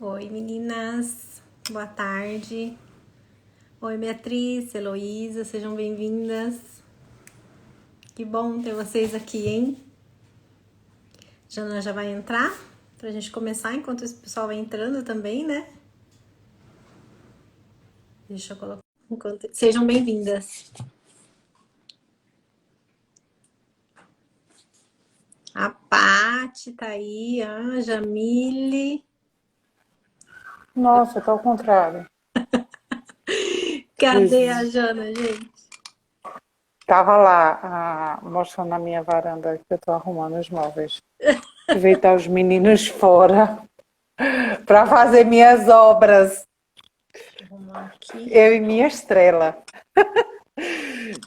Oi, meninas. Boa tarde. Oi, Beatriz, Heloísa, sejam bem-vindas. Que bom ter vocês aqui, hein? Jana já vai entrar pra gente começar, enquanto esse pessoal vai entrando também, né? Deixa eu colocar. Sejam bem-vindas. A Paty tá aí, a Jamile. Nossa, tá ao contrário. Cadê a Pois Jana, gente? tava lá, mostrando a minha varanda que eu tô arrumando os móveis. Aproveitar os meninos fora para fazer minhas obras. Vou arrumar aqui. Eu e minha estrela.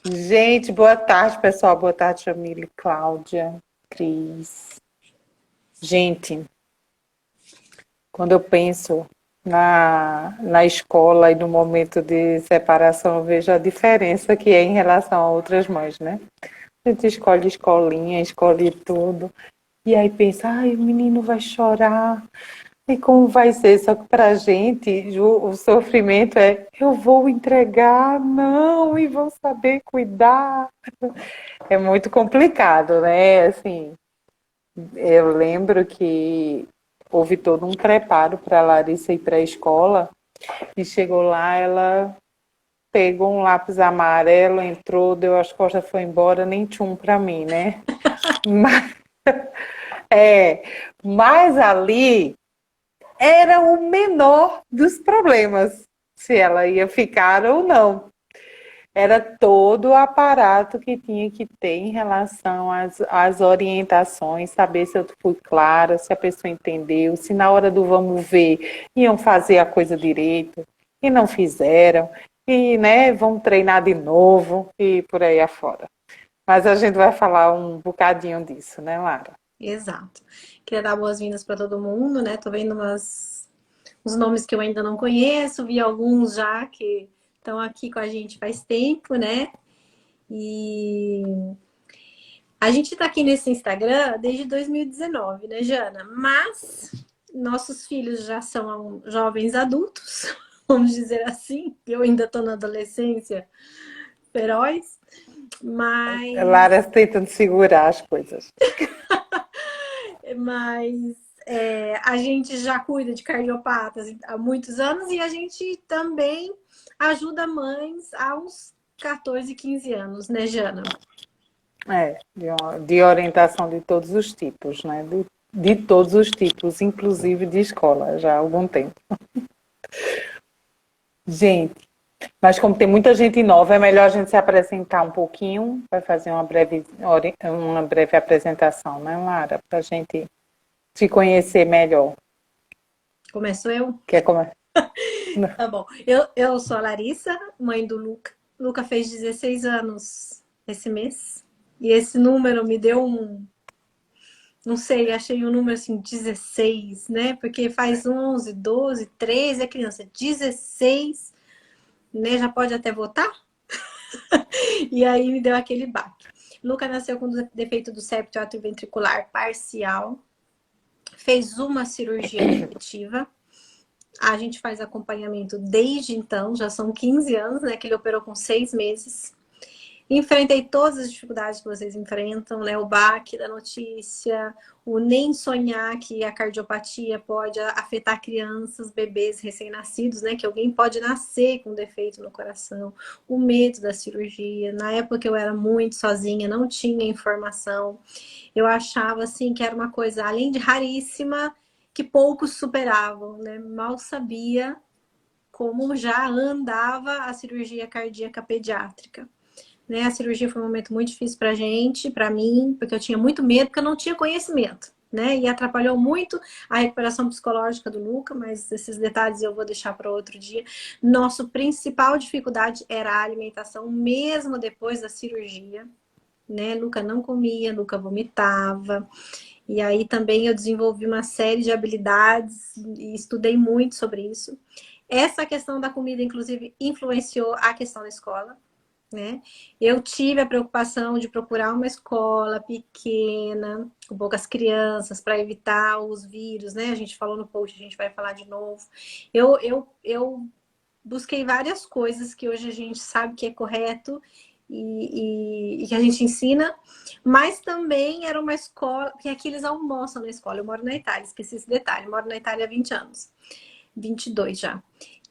Gente, boa tarde, pessoal. Boa tarde, Jamile, Cláudia, Cris. Gente, quando eu penso na escola e no momento de separação, eu vejo a diferença que é em relação a outras mães, né? A gente escolhe escolinha, escolhe tudo. E aí pensa, ai, o menino vai chorar. E como vai ser? Só que pra gente, o sofrimento é, eu vou entregar, não, e vão saber cuidar. É muito complicado, né? Assim, eu lembro que houve todo um preparo para a Larissa ir para a escola. E chegou lá, ela pegou um lápis amarelo, entrou, deu as costas, foi embora, nem tchum para mim, né? Mas, é, mas ali era o menor dos problemas, se ela ia ficar ou não. Era todo o aparato que tinha que ter em relação às orientações, saber se eu fui clara, se a pessoa entendeu, se na hora do vamos ver iam fazer a coisa direito e não fizeram, e né, vão treinar de novo e por aí afora. Mas a gente vai falar um bocadinho disso, né, Lara? Exato. Queria dar boas-vindas para todo mundo, né? Tô vendo uns nomes que eu ainda não conheço, vi alguns já que estão aqui com a gente faz tempo, né? E a gente tá aqui nesse Instagram desde 2019, né, Jana? Mas nossos filhos já são jovens adultos, vamos dizer assim. Eu ainda tô na adolescência feroz, A mas Lara tentando segurar as coisas. a gente já cuida de cardiopatas há muitos anos e a gente também ajuda mães há uns 14, 15 anos, né, Jana? É, de orientação de todos os tipos, né? De todos os tipos, inclusive de escola, já há algum tempo. Gente, mas como tem muita gente nova, é melhor a gente se apresentar um pouquinho, vai fazer uma breve apresentação, né, Lara? Para a gente se conhecer melhor. Começo eu? Quer começar? Tá bom. Eu sou a Larissa, mãe do Luca. Luca fez 16 anos esse mês. E esse número me deu não sei, achei o número assim, 16, né? Porque faz 11, 12, 13, é criança. 16, né? Já pode até votar? E aí me deu aquele baque. Luca nasceu com defeito do septo atrioventricular parcial. Fez uma cirurgia eletiva. A gente faz acompanhamento desde então, já são 15 anos, né? Que ele operou com 6 meses. Enfrentei todas as dificuldades que vocês enfrentam, né? O baque da notícia, o nem sonhar que a cardiopatia pode afetar crianças, bebês recém-nascidos, né? Que alguém pode nascer com defeito no coração, o medo da cirurgia. Na época eu era muito sozinha, não tinha informação. Eu achava assim que era uma coisa, além de raríssima, que poucos superavam, né? Mal sabia como já andava a cirurgia cardíaca pediátrica. Né? A cirurgia foi um momento muito difícil pra gente, pra mim, porque eu tinha muito medo, porque eu não tinha conhecimento, né? E atrapalhou muito a recuperação psicológica do Luca, mas esses detalhes eu vou deixar para outro dia. Nossa principal dificuldade era a alimentação, mesmo depois da cirurgia, né? Luca não comia, Luca vomitava. E aí também eu desenvolvi uma série de habilidades e estudei muito sobre isso. Essa questão da comida, inclusive, influenciou a questão da escola. né? Eu tive a preocupação de procurar uma escola pequena, com poucas crianças, para evitar os vírus, né? A gente falou no post, a gente vai falar de novo. Eu busquei várias coisas que hoje a gente sabe que é correto e que a gente ensina, mas também era uma escola, que aqui eles almoçam na escola. Eu moro na Itália, esqueci esse detalhe. Eu moro na Itália há 20 anos, 22 já.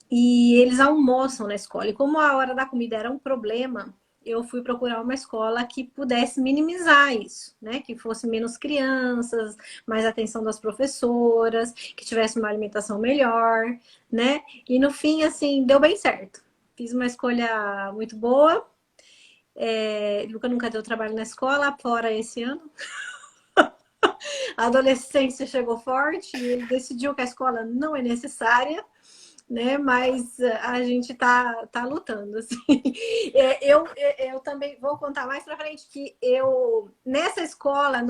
E eles almoçam na escola. E como a hora da comida era um problema, eu fui procurar uma escola que pudesse minimizar isso, né? Que fosse menos crianças, mais atenção das professoras, que tivesse uma alimentação melhor, né? E no fim, assim, deu bem certo. Fiz uma escolha muito boa. Luca nunca deu trabalho na escola, fora esse ano. A adolescência chegou forte e ele decidiu que a escola não é necessária, né? Mas a gente tá lutando, assim. Eu também vou contar mais pra frente que eu, nessa escola,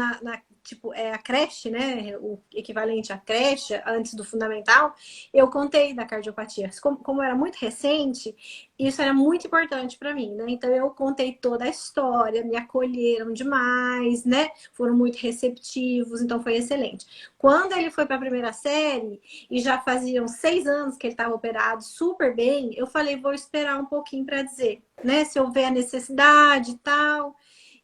tipo, é a creche, né? O equivalente à creche, antes do fundamental, eu contei da cardiopatia. Como era muito recente, isso era muito importante para mim, né? Então eu contei toda a história, me acolheram demais, né? Foram muito receptivos, então foi excelente. Quando ele foi para a primeira série, e já faziam 6 anos que ele estava operado super bem, eu falei, vou esperar um pouquinho para dizer, né? Se houver a necessidade e tal.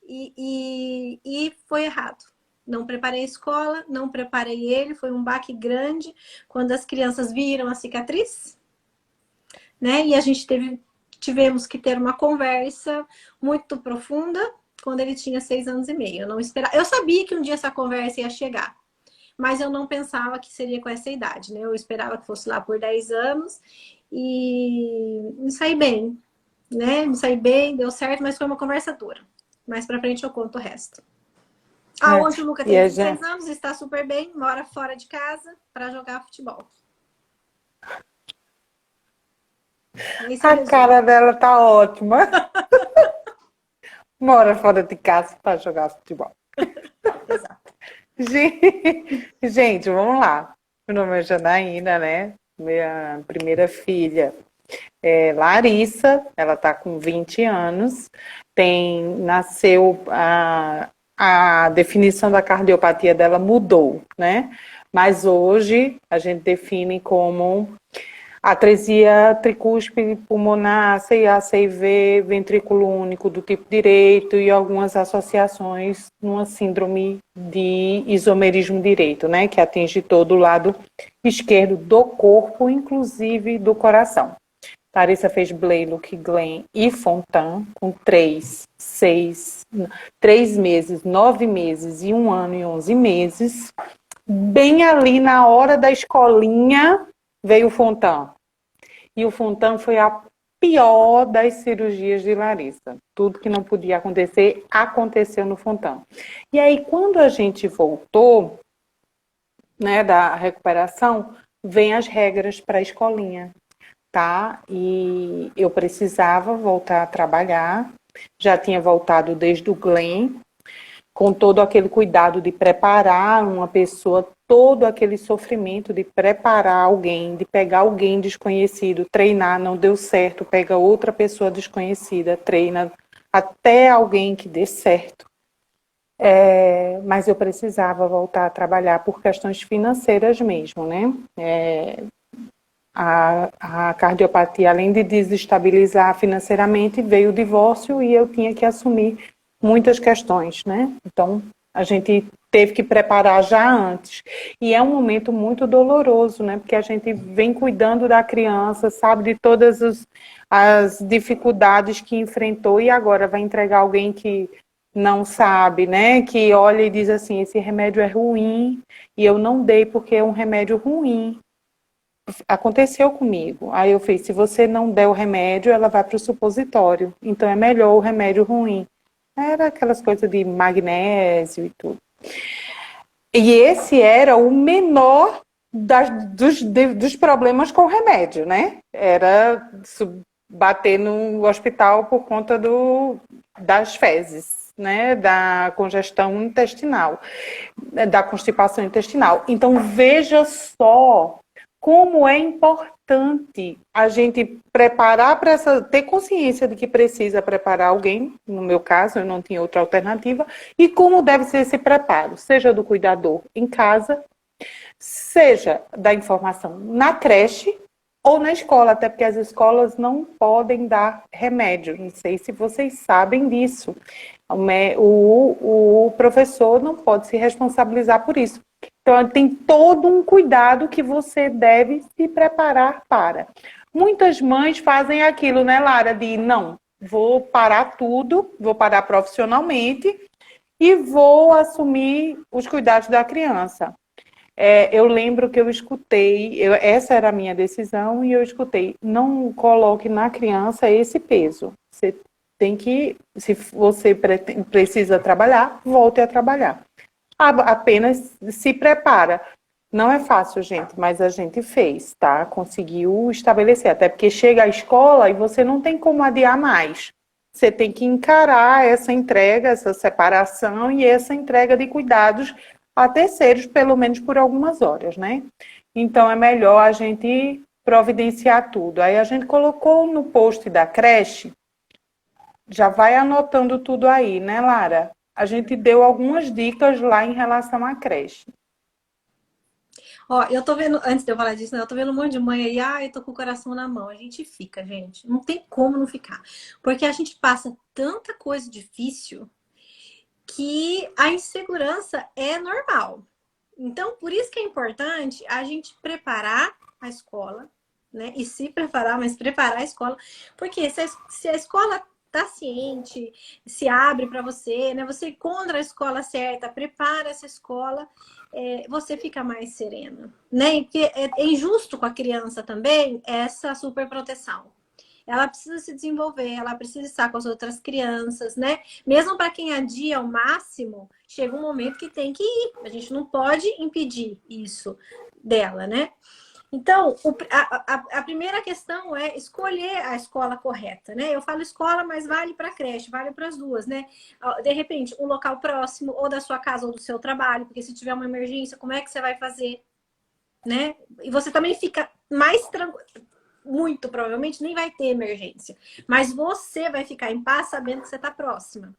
E foi errado. Não preparei a escola, não preparei ele, foi um baque grande quando as crianças viram a cicatriz, né? E a gente tivemos que ter uma conversa muito profunda quando ele tinha 6 anos e meio. Eu não esperava, eu sabia que um dia essa conversa ia chegar, mas eu não pensava que seria com essa idade, né? Eu esperava que fosse lá por 10 anos e me saí bem, né? Me saí bem, deu certo, mas foi uma conversa dura. Mais pra frente eu conto o resto. É. Hoje o Luca E tem a 16 gente, anos, está super bem, mora fora de casa para jogar futebol. Esse é o a resumo. cara dela tá ótima. Mora fora de casa para jogar futebol. Exato. Gente, vamos lá. Meu nome é Janaína, né? Minha primeira filha é Larissa, ela está com 20 anos. Nasceu, a definição da cardiopatia dela mudou, né? Mas hoje a gente define como atresia tricúspide pulmonar, CIA, CIV, ventrículo único do tipo direito e algumas associações numa síndrome de isomerismo direito, né, que atinge todo o lado esquerdo do corpo, inclusive do coração. Larissa fez Blalock, Glenn e Fontan com 3 meses, 9 meses e 1 ano e 11 meses. Bem ali na hora da escolinha, veio o Fontan. E o Fontan foi a pior das cirurgias de Larissa. Tudo que não podia acontecer, aconteceu no Fontan. E aí, quando a gente voltou, né, da recuperação, vem as regras para a escolinha, tá? E eu precisava voltar a trabalhar. Já tinha voltado desde o Glenn, com todo aquele cuidado de preparar uma pessoa, todo aquele sofrimento de preparar alguém, de pegar alguém desconhecido, treinar, não deu certo, pega outra pessoa desconhecida, treina até alguém que dê certo. Mas eu precisava voltar a trabalhar por questões financeiras mesmo, né? A cardiopatia, além de desestabilizar financeiramente, veio o divórcio e eu tinha que assumir muitas questões, né? Então, a gente teve que preparar já antes. E é um momento muito doloroso, né? Porque a gente vem cuidando da criança, sabe de todas as dificuldades que enfrentou e agora vai entregar alguém que não sabe, né? Que olha e diz assim, esse remédio é ruim e eu não dei porque é um remédio ruim. Aconteceu comigo. Aí eu fiz, se você não der o remédio, ela vai para o supositório. Então é melhor o remédio ruim. Era aquelas coisas de magnésio e tudo. E esse era o menor dos problemas com o remédio, né? Era bater no hospital por conta das fezes, né? Da congestão intestinal, da constipação intestinal. Então veja só como é importante importante a gente preparar para ter consciência de que precisa preparar alguém, no meu caso, eu não tinha outra alternativa, e como deve ser esse preparo, seja do cuidador em casa, seja da informação na creche ou na escola, até porque as escolas não podem dar remédio. Não sei se vocês sabem disso. O professor não pode se responsabilizar por isso. Então, tem todo um cuidado que você deve se preparar para. Muitas mães fazem aquilo, né, Lara, de não, vou parar tudo, vou parar profissionalmente e vou assumir os cuidados da criança. Eu lembro que eu escutei, essa era a minha decisão, e eu escutei, não coloque na criança esse peso. Você tem que, se você precisa trabalhar, volte a trabalhar. Apenas se prepara. Não é fácil, gente, mas a gente fez, tá? Conseguiu estabelecer, até porque chega à escola e você não tem como adiar mais. Você tem que encarar essa entrega, essa separação e essa entrega de cuidados a terceiros, pelo menos por algumas horas, né? Então, é melhor a gente providenciar tudo. Aí a gente colocou no post da creche, já vai anotando tudo aí, né, Lara? A gente deu algumas dicas lá em relação à creche. Ó, eu tô vendo, antes de eu falar disso, né, eu tô vendo um monte de mãe aí, eu tô com o coração na mão. A gente fica, gente. Não tem como não ficar. Porque a gente passa tanta coisa difícil que a insegurança é normal. Então, por isso que é importante a gente preparar a escola, né? E se preparar, mas preparar a escola. Porque se a escola tá ciente, se abre para você, né? Você encontra a escola certa, prepara essa escola, você fica mais sereno, né? E porque é injusto com a criança também essa superproteção. Ela precisa se desenvolver, ela precisa estar com as outras crianças, né? Mesmo para quem adia ao máximo, chega um momento que tem que ir. A gente não pode impedir isso dela, né? Então, a primeira questão é escolher a escola correta, né? Eu falo escola, mas vale para creche, vale para as duas, né? De repente, um local próximo, ou da sua casa ou do seu trabalho, porque se tiver uma emergência, como é que você vai fazer, né? E você também fica mais tranquilo. Muito provavelmente nem vai ter emergência, mas você vai ficar em paz sabendo que você está próxima,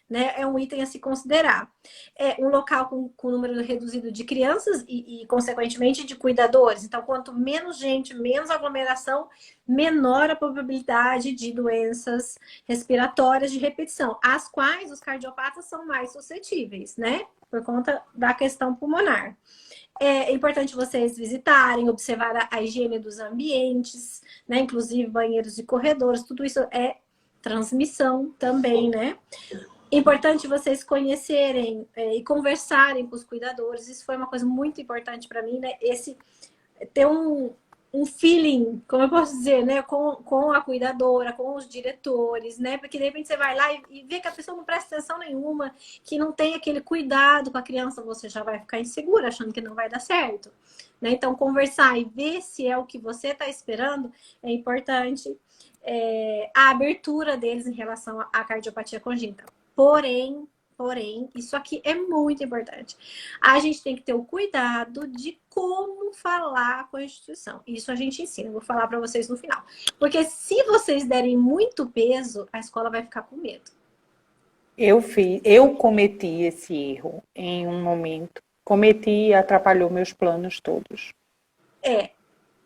né? É um item a se considerar. É um local com número reduzido de crianças consequentemente, de cuidadores. Então, quanto menos gente, menos aglomeração, menor a probabilidade de doenças respiratórias de repetição, às quais os cardiopatas são mais suscetíveis, né? Por conta da questão pulmonar. É importante vocês visitarem, observar a higiene dos ambientes, né? Inclusive banheiros e corredores, tudo isso é transmissão também, né? Importante vocês conhecerem e conversarem com os cuidadores. Isso foi uma coisa muito importante para mim, né? Ter um feeling, como eu posso dizer, né? Com a cuidadora, com os diretores, né? Porque de repente você vai lá e vê que a pessoa não presta atenção nenhuma, que não tem aquele cuidado com a criança, você já vai ficar insegura, achando que não vai dar certo. Né? Então, conversar e ver se é o que você está esperando é importante. A abertura deles em relação à cardiopatia congênita. Porém, isso aqui é muito importante. A gente tem que ter o cuidado de como falar com a instituição. Isso a gente ensina, eu vou falar para vocês no final. Porque se vocês derem muito peso, a escola vai ficar com medo. Eu cometi esse erro em um momento. Cometi e atrapalhou meus planos todos.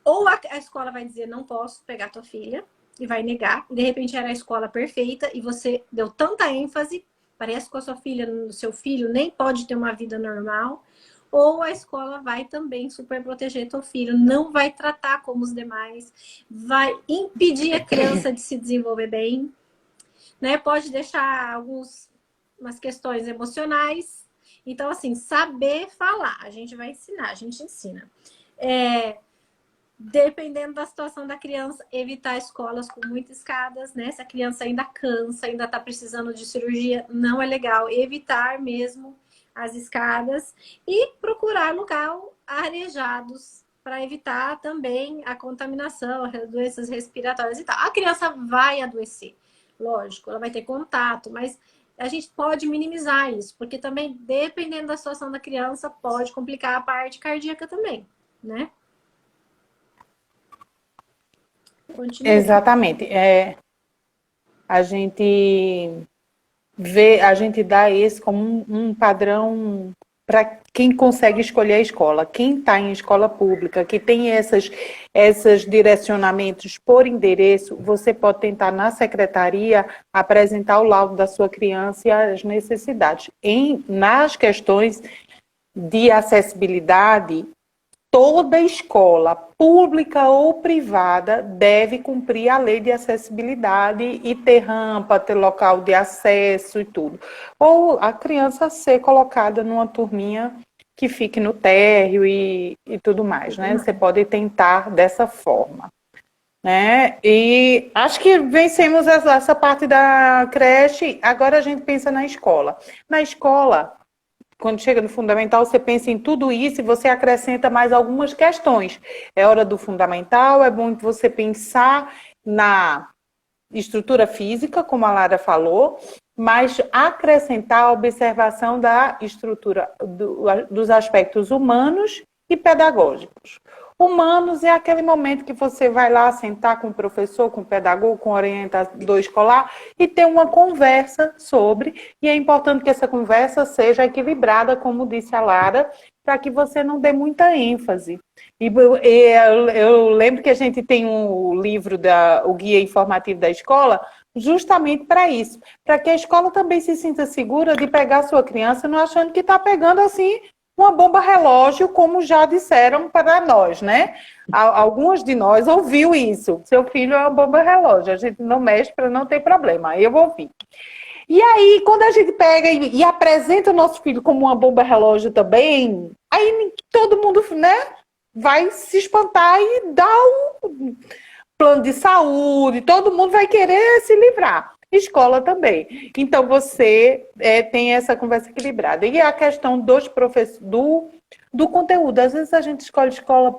Ou a escola vai dizer, não posso pegar tua filha, e vai negar. De repente era a escola perfeita e você deu tanta ênfase, parece com a sua filha, o seu filho nem pode ter uma vida normal. Ou a escola vai também super proteger teu filho, não vai tratar como os demais, vai impedir a criança de se desenvolver bem, né? Pode deixar umas questões emocionais. Então, assim, saber falar, a gente vai ensinar, a gente ensina. Dependendo da situação da criança, evitar escolas com muitas escadas, né? Se a criança ainda cansa, ainda está precisando de cirurgia, não é legal. Evitar mesmo as escadas e procurar lugar arejados para evitar também a contaminação, as doenças respiratórias e tal. A criança vai adoecer, lógico, ela vai ter contato, mas a gente pode minimizar isso, porque também, dependendo da situação da criança, pode complicar a parte cardíaca também, né? Continua. Exatamente. A gente a gente dá esse como um padrão para quem consegue escolher a escola. Quem está em escola pública, que tem esses direcionamentos por endereço, você pode tentar na secretaria apresentar o laudo da sua criança e as necessidades. Nas questões de acessibilidade, toda escola, pública ou privada, deve cumprir a lei de acessibilidade e ter rampa, ter local de acesso e tudo. Ou a criança ser colocada numa turminha que fique no térreo e tudo mais, né? Você pode tentar dessa forma. Né? E acho que vencemos essa parte da creche, agora a gente pensa na escola. Na escola, quando chega no fundamental, você pensa em tudo isso e você acrescenta mais algumas questões. É hora do fundamental, é bom você pensar na estrutura física, como a Lara falou, mas acrescentar a observação da estrutura, dos aspectos humanos e pedagógicos. Humanos é aquele momento que você vai lá sentar com o professor, com o pedagogo, com o orientador escolar e ter uma conversa sobre, e é importante que essa conversa seja equilibrada, como disse a Lara, para que você não dê muita ênfase. Eu lembro que a gente tem um livro, o Guia Informativo da Escola, justamente para isso, para que a escola também se sinta segura de pegar a sua criança não achando que está pegando assim uma bomba relógio, como já disseram para nós, né? Alguns de nós ouviu isso. Seu filho é uma bomba relógio, a gente não mexe para não ter problema. Aí eu ouvi. E aí, quando a gente pega e apresenta o nosso filho como uma bomba relógio também, aí todo mundo, né, vai se espantar e dar um plano de saúde, todo mundo vai querer se livrar. Escola também. Então, você tem essa conversa equilibrada. E a questão dos professores, do conteúdo. Às vezes a gente escolhe escola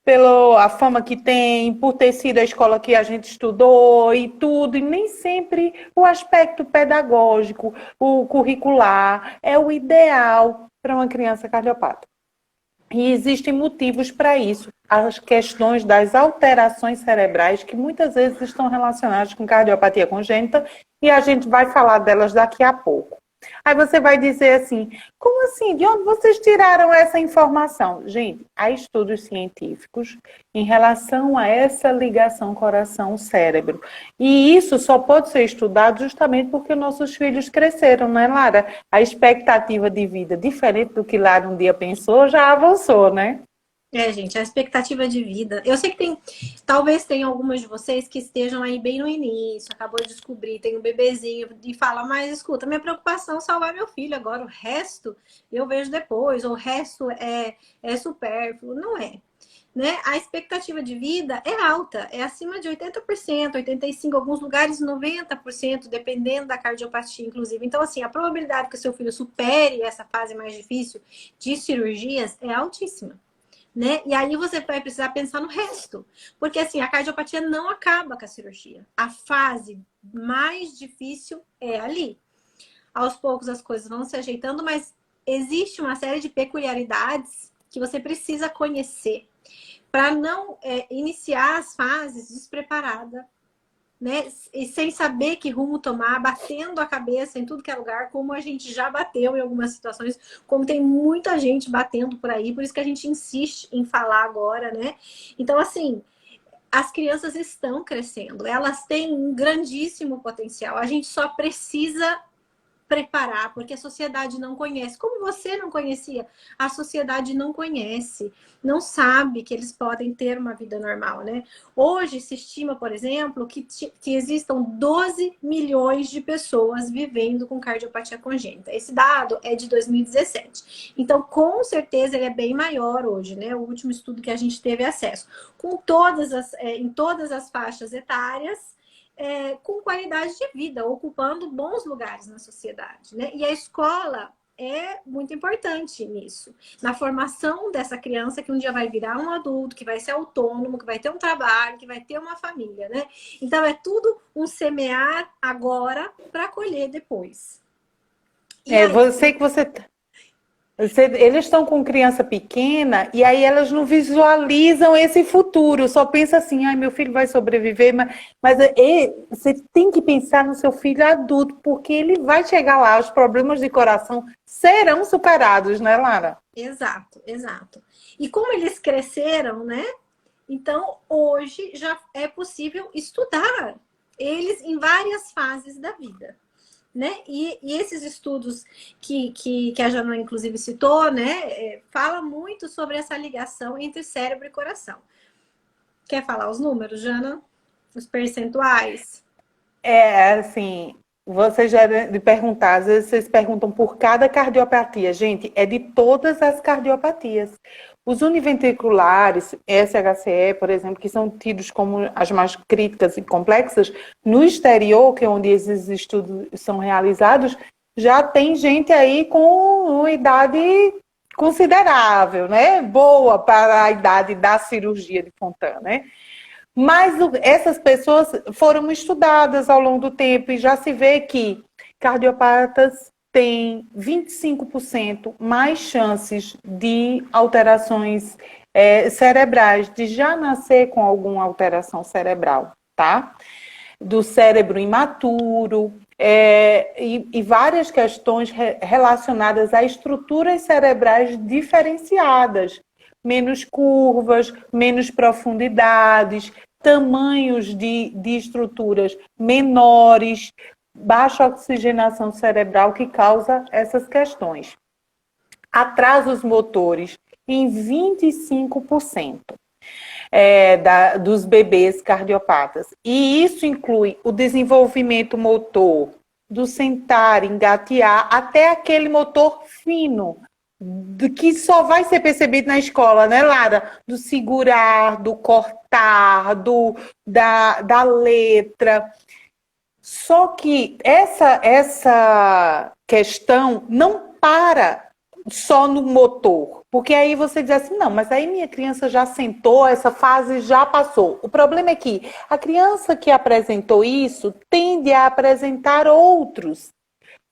pela fama que tem, por ter sido a escola que a gente estudou e tudo, e nem sempre o aspecto pedagógico, o curricular, é o ideal para uma criança cardiopata. E existem motivos para isso, as questões das alterações cerebrais que muitas vezes estão relacionadas com cardiopatia congênita e a gente vai falar delas daqui a pouco. Aí você vai dizer assim, como assim? De onde vocês tiraram essa informação? Gente, há estudos científicos em relação a essa ligação coração-cérebro. E isso só pode ser estudado justamente porque nossos filhos cresceram, né, Lara? A expectativa de vida, diferente do que Lara um dia pensou, já avançou, né? Gente, a expectativa de vida. Eu sei que talvez tenha algumas de vocês que estejam aí bem no início, acabou de descobrir, tem um bebezinho e fala, mas escuta, minha preocupação é salvar meu filho agora, o resto eu vejo depois, ou o resto é supérfluo. Não é. Né? A expectativa de vida é alta, é acima de 80%, 85%, alguns lugares 90%, dependendo da cardiopatia, inclusive. Então, assim, a probabilidade que o seu filho supere essa fase mais difícil de cirurgias é altíssima. Né? E aí você vai precisar pensar no resto. Porque assim, a cardiopatia não acaba com a cirurgia. A fase mais difícil é ali. Aos poucos as coisas vão se ajeitando, mas existe uma série de peculiaridades que você precisa conhecer para não iniciar as fases despreparada, né? E sem saber que rumo tomar, batendo a cabeça em tudo que é lugar, como a gente já bateu em algumas situações, como tem muita gente batendo por aí, por isso que a gente insiste em falar agora, né? Então, assim, as crianças estão crescendo, elas têm um grandíssimo potencial, a gente só precisa preparar, porque a sociedade não conhece. Como você não conhecia, a sociedade não conhece, não sabe que eles podem ter uma vida normal, né? Hoje se estima, por exemplo, que existam 12 milhões de pessoas vivendo com cardiopatia congênita. Esse dado é de 2017. Então, com certeza, ele é bem maior hoje, né? O último estudo que a gente teve acesso. Em todas as faixas etárias, com qualidade de vida, ocupando bons lugares na sociedade, né? E a escola é muito importante nisso, na formação dessa criança que um dia vai virar um adulto, que vai ser autônomo, que vai ter um trabalho, que vai ter uma família, né? Então é tudo um semear agora para colher depois. E aí, Eu sei que você Eles estão com criança pequena e aí elas não visualizam esse futuro, só pensa assim, ai, meu filho vai sobreviver, você tem que pensar no seu filho adulto, porque ele vai chegar lá, os problemas de coração serão superados, né, Lara? Exato, exato. E como eles cresceram, né? Então, hoje já é possível estudar eles em várias fases da vida. Né? E esses estudos que a Jana, inclusive, citou, né, fala muito sobre essa ligação entre cérebro e coração. Quer falar os números, Jana? Os percentuais? Assim, vocês já de perguntar, às vezes vocês perguntam por cada cardiopatia. Gente, é de todas as cardiopatias. Os univentriculares, SHCE, por exemplo, que são tidos como as mais críticas e complexas, no exterior, que é onde esses estudos são realizados, já tem gente aí com uma idade considerável, né? Boa para a idade da cirurgia de Fontana, né? Mas essas pessoas foram estudadas ao longo do tempo e já se vê que cardiopatas têm 25% mais chances de alterações cerebrais, de já nascer com alguma alteração cerebral, tá? Do cérebro imaturo, e várias questões relacionadas a estruturas cerebrais diferenciadas, menos curvas, menos profundidades, tamanhos de estruturas menores, baixa oxigenação cerebral que causa essas questões. Atrasos motores em 25%. Dos bebês cardiopatas. E isso inclui o desenvolvimento motor, do sentar, engatear, até aquele motor fino, que só vai ser percebido na escola, né, Lara? Do segurar, do cortar, da letra. Só que essa questão não para só no motor, porque aí você diz assim, não, mas aí minha criança já sentou, essa fase já passou. O problema é que a criança que apresentou isso tende a apresentar outros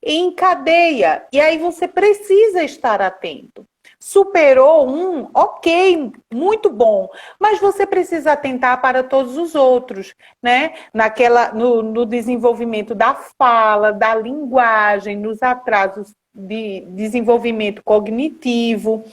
em cadeia, e aí você precisa estar atento. Superou um, ok, muito bom, mas você precisa atentar para todos os outros, né? No desenvolvimento da fala, da linguagem, nos atrasos de desenvolvimento cognitivo.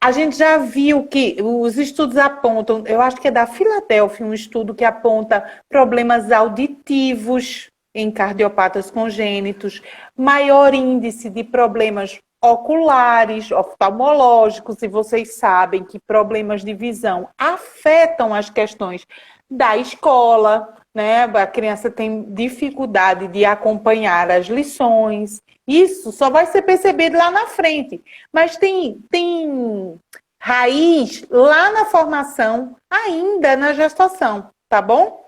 A gente já viu que os estudos apontam, eu acho que é da Filadélfia, um estudo que aponta problemas auditivos em cardiopatas congênitos, maior índice de problemas oculares, oftalmológicos, e vocês sabem que problemas de visão afetam as questões da escola, né? A criança tem dificuldade de acompanhar as lições. Isso só vai ser percebido lá na frente. Mas tem raiz lá na formação, ainda na gestação, tá bom?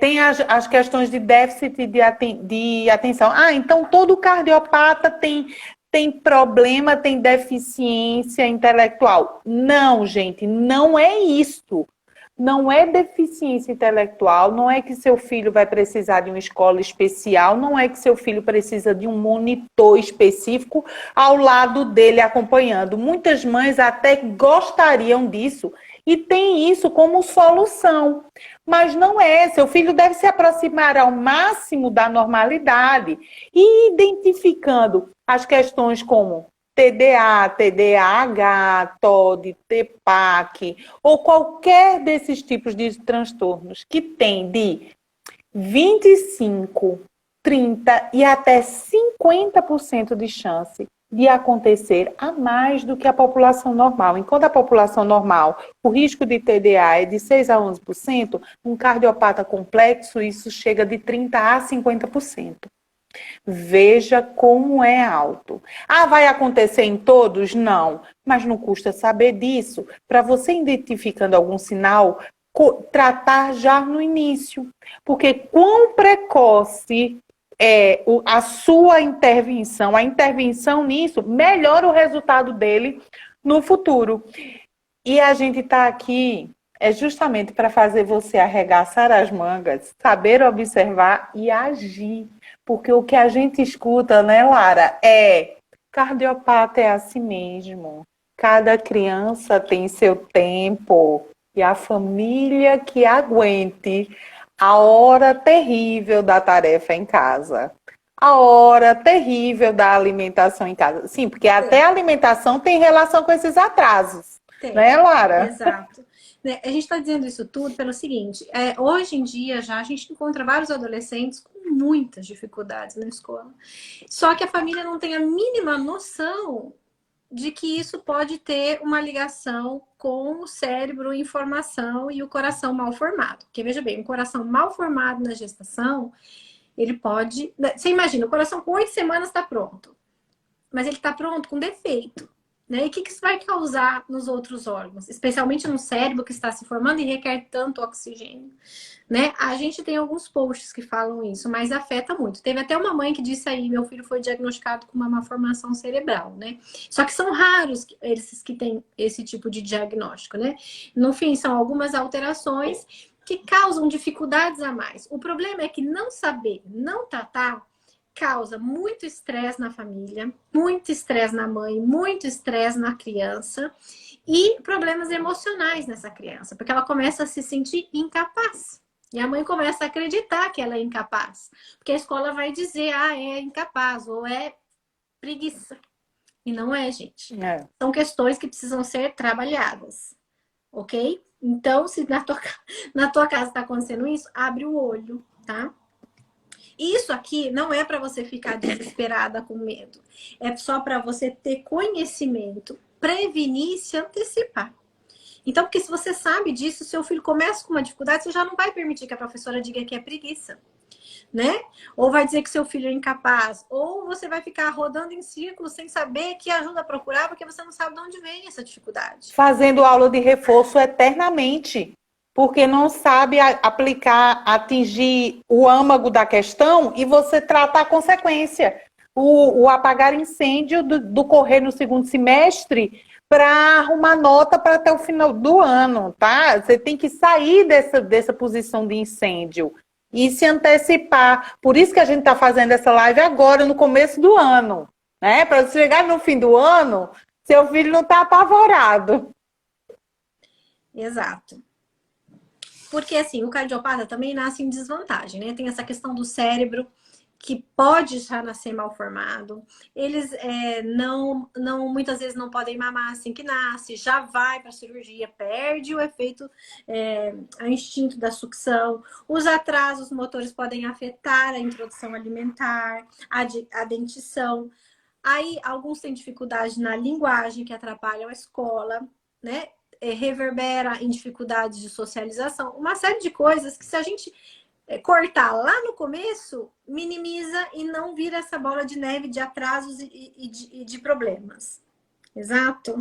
Tem as questões de déficit de atenção. Então todo cardiopata tem problema, tem deficiência intelectual. Não, gente, não é isso. Não é deficiência intelectual, não é que seu filho vai precisar de uma escola especial, não é que seu filho precisa de um monitor específico ao lado dele acompanhando. Muitas mães até gostariam disso e tem isso como solução, mas não é. Seu filho deve se aproximar ao máximo da normalidade e identificando as questões como TDA, TDAH, TOD, TPAC, ou qualquer desses tipos de transtornos que tem de 25, 30 e até 50% de chance de acontecer a mais do que a população normal. Enquanto a população normal, o risco de TDA é de 6 a 11%, um cardiopata complexo, isso chega de 30 a 50%. Veja como é alto. Vai acontecer em todos? Não. Mas não custa saber disso. Para você identificando algum sinal, tratar já no início. Porque quão precoce é a sua intervenção, a intervenção nisso, melhora o resultado dele no futuro. E a gente está aqui justamente para fazer você arregaçar as mangas, saber observar e agir. Porque o que a gente escuta, né, Lara, é Cardiopata é assim mesmo. Cada criança tem seu tempo e a família que aguente a hora terrível da tarefa em casa. A hora terrível da alimentação em casa. Sim, porque até a alimentação tem relação com esses atrasos. Tem. Né, Lara? Exato. A gente está dizendo isso tudo pelo seguinte, hoje em dia já a gente encontra vários adolescentes com muitas dificuldades na escola. Só que a família não tem a mínima noção de que isso pode ter uma ligação com o cérebro em formação e o coração mal formado. Porque, veja bem, um coração mal formado na gestação, ele pode... Você imagina, o coração com 8 semanas está pronto, mas ele está pronto com defeito. Né? E o que isso vai causar nos outros órgãos? Especialmente no cérebro que está se formando e requer tanto oxigênio. Né? A gente tem alguns posts que falam isso, mas afeta muito. Teve até uma mãe que disse aí, meu filho foi diagnosticado com uma malformação cerebral, né? Só que são raros esses que têm esse tipo de diagnóstico, né? No fim, são algumas alterações que causam dificuldades a mais. O problema é que não saber, não tratar, causa muito estresse na família, muito estresse na mãe, muito estresse na criança e problemas emocionais nessa criança, porque ela começa a se sentir incapaz. E a mãe começa a acreditar que ela é incapaz, porque a escola vai dizer, é incapaz ou é preguiça. E não é, gente. São questões que precisam ser trabalhadas, ok? Então, se na tua casa está acontecendo isso, abre o olho, tá? Isso aqui não é para você ficar desesperada com medo. É só para você ter conhecimento, prevenir e se antecipar. Então, porque se você sabe disso, seu filho começa com uma dificuldade, você já não vai permitir que a professora diga que é preguiça, né? Ou vai dizer que seu filho é incapaz, ou você vai ficar rodando em círculos sem saber que ajuda a procurar, porque você não sabe de onde vem essa dificuldade. Fazendo aula de reforço eternamente. Porque não sabe aplicar, atingir o âmago da questão e você trata a consequência. O apagar incêndio do correr no segundo semestre para arrumar nota para até o final do ano, tá? Você tem que sair dessa posição de incêndio e se antecipar. Por isso que a gente está fazendo essa live agora, no começo do ano, né? Para você chegar no fim do ano, seu filho não está apavorado. Exato. Porque, assim, o cardiopata também nasce em desvantagem, né? Tem essa questão do cérebro, que pode já nascer mal formado. Eles muitas vezes não podem mamar assim que nasce, já vai para a cirurgia, perde o efeito, o instinto da sucção. Os atrasos motores podem afetar a introdução alimentar, a dentição. Aí, alguns têm dificuldade na linguagem, que atrapalham a escola, né? Reverbera em dificuldades de socialização, uma série de coisas que se a gente cortar lá no começo, minimiza e não vira essa bola de neve de atrasos e de problemas. Exato.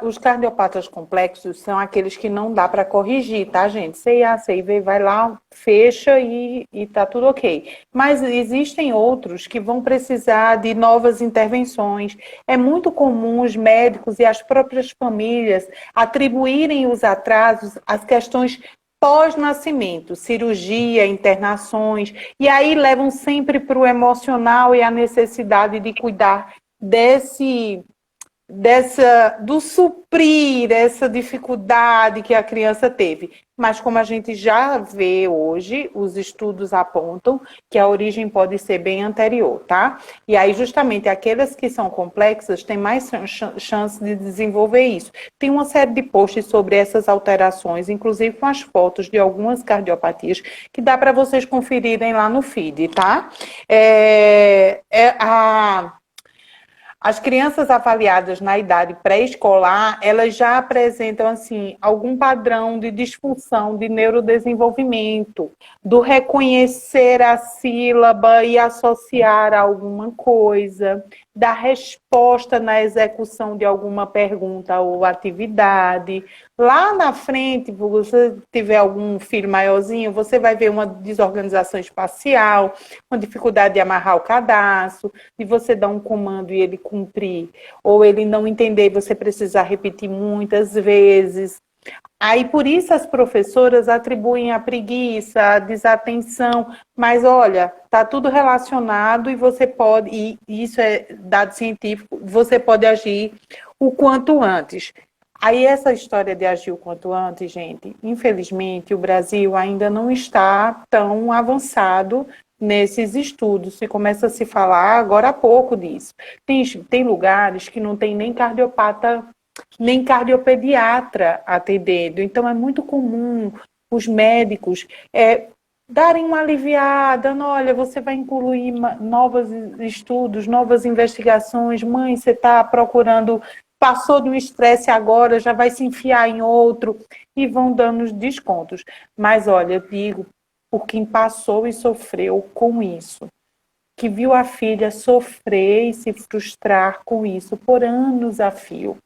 Os cardiopatas complexos são aqueles que não dá para corrigir, tá, gente? CIA, CIV, vai lá, fecha e tá tudo ok. Mas existem outros que vão precisar de novas intervenções. É muito comum os médicos e as próprias famílias atribuírem os atrasos às questões pós-nascimento, cirurgia, internações, e aí levam sempre para o emocional e a necessidade de cuidar do suprir essa dificuldade que a criança teve. Mas como a gente já vê hoje, os estudos apontam que a origem pode ser bem anterior, tá? E aí justamente aquelas que são complexas têm mais chance de desenvolver isso. Tem uma série de posts sobre essas alterações, inclusive com as fotos de algumas cardiopatias, que dá para vocês conferirem lá no feed, tá? As crianças avaliadas na idade pré-escolar, elas já apresentam, assim, algum padrão de disfunção de neurodesenvolvimento, do reconhecer a sílaba e associar a alguma coisa, da resposta na execução de alguma pergunta ou atividade. Lá na frente, se você tiver algum filho maiorzinho, você vai ver uma desorganização espacial, uma dificuldade de amarrar o cadastro, de você dar um comando e ele cumprir, ou ele não entender e você precisar repetir muitas vezes. Aí, por isso, as professoras atribuem a preguiça, a desatenção, mas olha, está tudo relacionado e você pode, e isso é dado científico, você pode agir o quanto antes. Aí, essa história de agir o quanto antes, gente, infelizmente, o Brasil ainda não está tão avançado nesses estudos. Se começa a se falar agora há pouco disso. Tem lugares que não tem nem cardiopata nem cardiopediatra atendendo. Então, é muito comum os médicos darem uma aliviada, olha, você vai incluir novos estudos, novas investigações, mãe, você está procurando, passou de um estresse agora, já vai se enfiar em outro, e vão dando os descontos. Mas, olha, eu digo, por quem passou e sofreu com isso, que viu a filha sofrer e se frustrar com isso por anos a fio.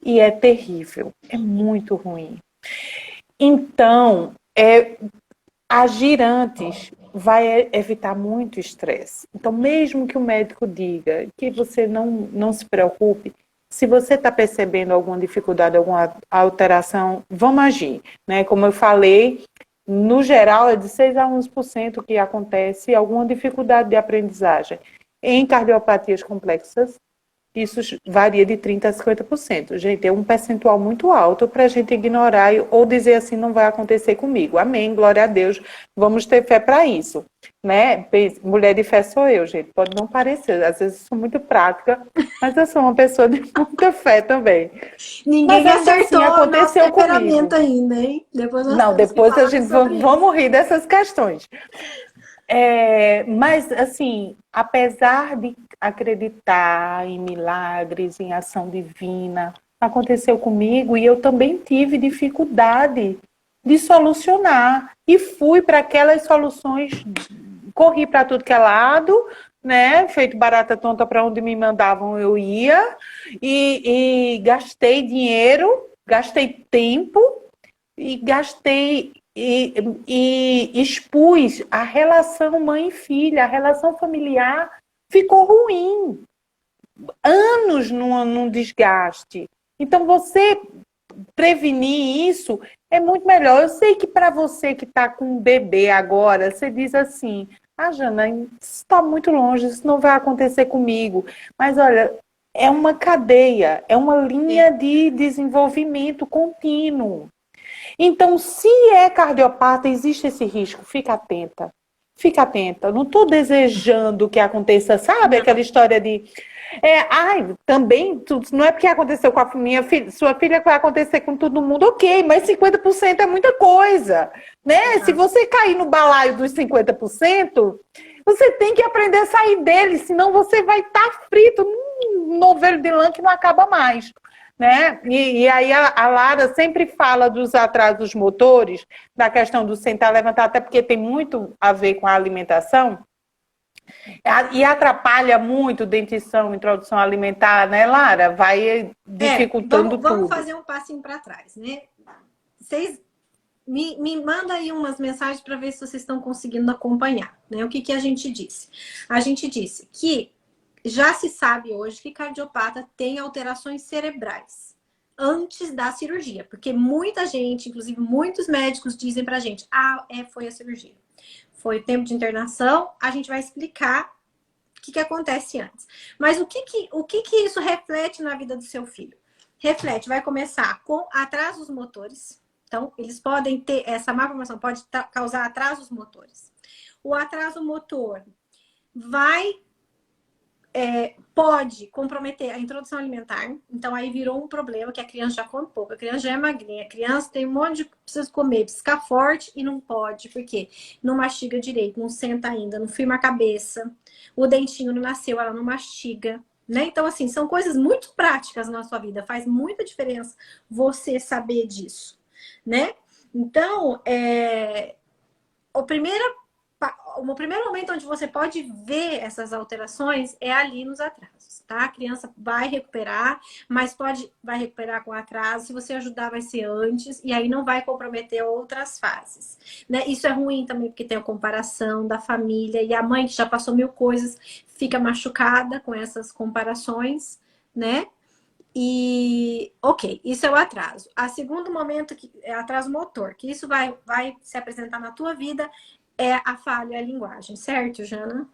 E é terrível, é muito ruim. Então, agir antes vai evitar muito estresse. Então, mesmo que o médico diga que você não se preocupe, se você está percebendo alguma dificuldade, alguma alteração, vamos agir. Né? Como eu falei, no geral é de 6 a 11% que acontece alguma dificuldade de aprendizagem. Em cardiopatias complexas, isso varia de 30% a 50%. Gente, é um percentual muito alto para a gente ignorar ou dizer assim, não vai acontecer comigo. Amém, glória a Deus, vamos ter fé para isso. Né? Mulher de fé sou eu, gente, pode não parecer, às vezes eu sou muito prática, mas eu sou uma pessoa de muita fé também. Ninguém mas acertou assim, aconteceu nosso temperamento comigo. ainda, hein? Depois nós Não, temos que depois a falar gente sobre vamos rir dessas questões. Mas, assim, apesar de acreditar em milagres, em ação divina, aconteceu comigo e eu também tive dificuldade de solucionar. E fui para aquelas soluções, corri para tudo que é lado, né? Feito barata tonta, para onde me mandavam eu ia, e gastei dinheiro, gastei tempo e gastei e expus a relação mãe e filha, a relação familiar ficou ruim, anos num desgaste. Então, você prevenir isso é muito melhor. Eu sei que para você que está com um bebê agora, você diz assim, Jana, isso está muito longe, isso não vai acontecer comigo. Mas, olha, é uma cadeia, é uma linha de desenvolvimento contínuo. Então, se é cardiopata, existe esse risco. Fica atenta. Fica atenta. Não estou desejando que aconteça, sabe? Aquela história de... também, não é porque aconteceu com a minha filha, sua filha que vai acontecer com todo mundo, ok, mas 50% é muita coisa, né? Se você cair no balaio dos 50%, você tem que aprender a sair dele, senão você vai estar frito num novelo de lã que não acaba mais. Né? E aí a Lara sempre fala dos atrasos motores, da questão do sentar, levantar, até porque tem muito a ver com a alimentação, e atrapalha muito dentição, introdução alimentar, né, Lara? Vai dificultando vamos tudo. fazer um passinho para trás, né? Vocês me manda aí umas mensagens para ver se vocês estão conseguindo acompanhar, né? O que a gente disse? A gente disse que já se sabe hoje que cardiopata tem alterações cerebrais antes da cirurgia, porque muita gente, inclusive muitos médicos, dizem pra gente: foi a cirurgia, foi o tempo de internação, a gente vai explicar o que acontece antes. Mas o que isso reflete na vida do seu filho? Reflete, vai começar com atrasos motores. Então, eles podem ter, essa má formação pode causar atrasos motores. O atraso motor pode comprometer a introdução alimentar. Então, aí virou um problema que a criança já come pouco. A criança já é magrinha. A criança tem um monte de... Precisa comer, precisa ficar forte e não pode. Por quê? Não mastiga direito, não senta ainda, não firma a cabeça. O dentinho não nasceu, ela não mastiga. Né? Então, assim, são coisas muito práticas na sua vida. Faz muita diferença você saber disso. Né? Então, o primeiro momento onde você pode ver essas alterações é ali nos atrasos, tá? A criança vai recuperar, mas vai recuperar com atraso. Se você ajudar, vai ser antes, e aí não vai comprometer outras fases, né? Isso é ruim também, porque tem a comparação da família, e a mãe que já passou mil coisas fica machucada com essas comparações, né? E, ok, isso é o atraso. A segundo momento, que é atraso motor, que isso vai se apresentar na tua vida, é a falha, a linguagem, certo, Jana?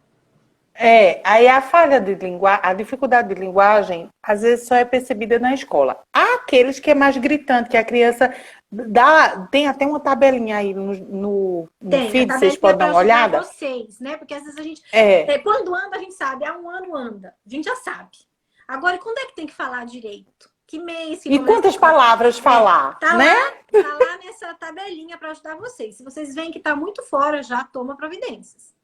Aí a falha de linguagem, a dificuldade de linguagem, às vezes só é percebida na escola. Há aqueles que é mais gritante, que a criança tem até uma tabelinha aí no Tem, a feed, vocês tabelinha podem dar para uma ajudar olhada? vocês, né? Porque às vezes a gente, É. quando anda, a gente sabe, há um ano anda, a gente já sabe. Agora, quando é que tem que falar direito? Que mês que E começa a quantas falar? palavras falar, Tá né? lá, tá lá nessa tabelinha para ajudar vocês. Se vocês veem que tá muito fora, já toma providências.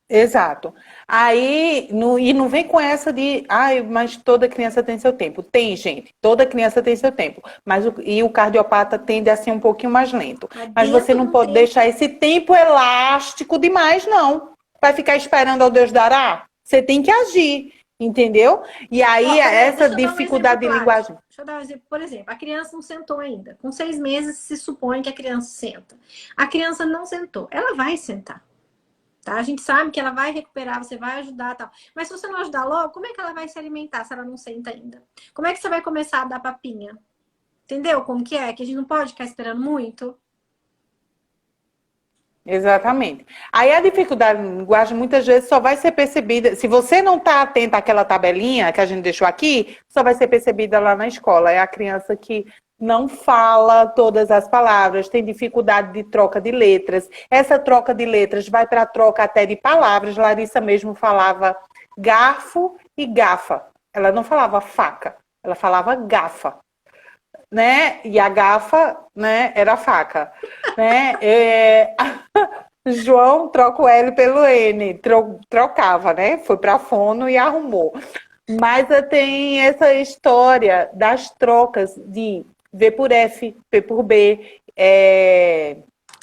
Exato. Aí, e não vem com essa de, ai, mas toda criança tem seu tempo. Tem, gente, toda criança tem seu tempo. Mas e o cardiopata tende a ser um pouquinho mais lento. Mas Mas você dentro de não um pode tempo. deixar esse tempo elástico demais, não. Vai ficar esperando ao Deus dará? Você tem que agir, entendeu? E aí, Ó, por exemplo, essa deixa eu dar um exemplo dificuldade de prático. linguagem. Deixa eu dar um exemplo. Por exemplo, a criança não sentou ainda. Com 6 meses se supõe que a criança senta. A criança não sentou. Ela vai sentar. Tá? A gente sabe que ela vai recuperar, você vai ajudar tal. Mas se você não ajudar logo, como é que ela vai se alimentar se ela não senta ainda? Como é que você vai começar a dar papinha? Entendeu como que é? Que a gente não pode ficar esperando muito. Exatamente. Aí a dificuldade de linguagem muitas vezes só vai ser percebida, se você não está atenta àquela tabelinha que a gente deixou aqui, só vai ser percebida lá na escola. É a criança que não fala todas as palavras, tem dificuldade de troca de letras. Essa troca de letras vai para a troca até de palavras. Larissa mesmo falava garfo e gafa. Ela não falava faca, ela falava gafa, né? E a gafa, né, era a faca, né? João troca o L pelo N, trocava, né? Foi para fono e arrumou. Mas tem essa história das trocas de V por F, P por B,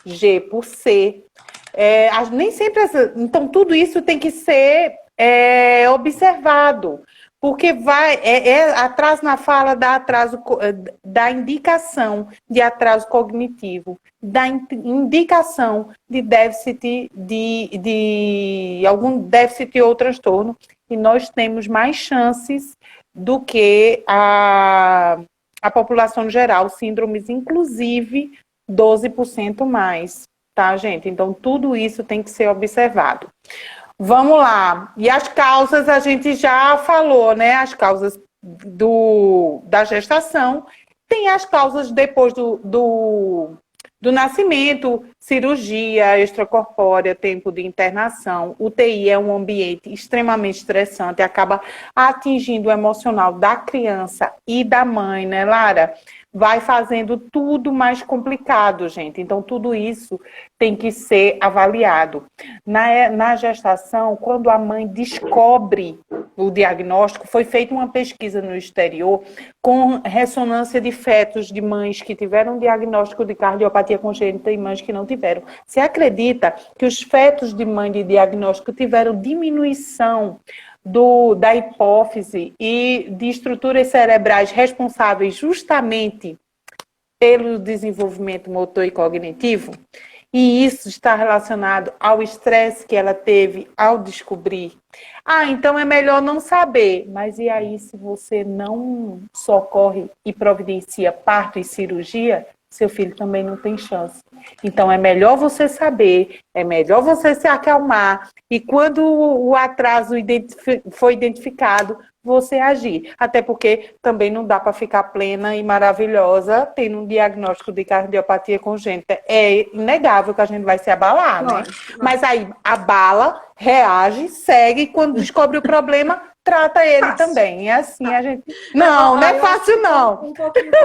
G por C. Nem sempre então tudo isso tem que ser observado, porque atraso na fala dá atraso da indicação de atraso cognitivo, da indicação de déficit de algum déficit ou transtorno, e nós temos mais chances do que a população geral, síndromes inclusive 12% mais, tá, gente? Então tudo isso tem que ser observado. Vamos lá. E as causas a gente já falou, né? As causas da gestação. Tem as causas depois do nascimento, cirurgia extracorpórea, tempo de internação. UTI é um ambiente extremamente estressante, acaba atingindo o emocional da criança e da mãe, né, Lara? Vai fazendo tudo mais complicado, gente. Então, tudo isso tem que ser avaliado. Na gestação, quando a mãe descobre o diagnóstico, foi feita uma pesquisa no exterior com ressonância de fetos de mães que tiveram diagnóstico de cardiopatia congênita e mães que não tiveram. Se acredita que os fetos de mãe de diagnóstico tiveram diminuição da hipófise e de estruturas cerebrais responsáveis justamente pelo desenvolvimento motor e cognitivo? E isso está relacionado ao estresse que ela teve ao descobrir. Então é melhor não saber. Mas e aí, se você não socorre e providencia parto e cirurgia, seu filho também não tem chance. Então é melhor você saber, é melhor você se acalmar. E quando o atraso foi identificado, você agir. Até porque também não dá para ficar plena e maravilhosa tendo um diagnóstico de cardiopatia congênita. É inegável que a gente vai se abalar, né? Mas aí abala, reage, segue, e quando descobre o problema, trata ele também. E assim a gente. Não, não é fácil, não.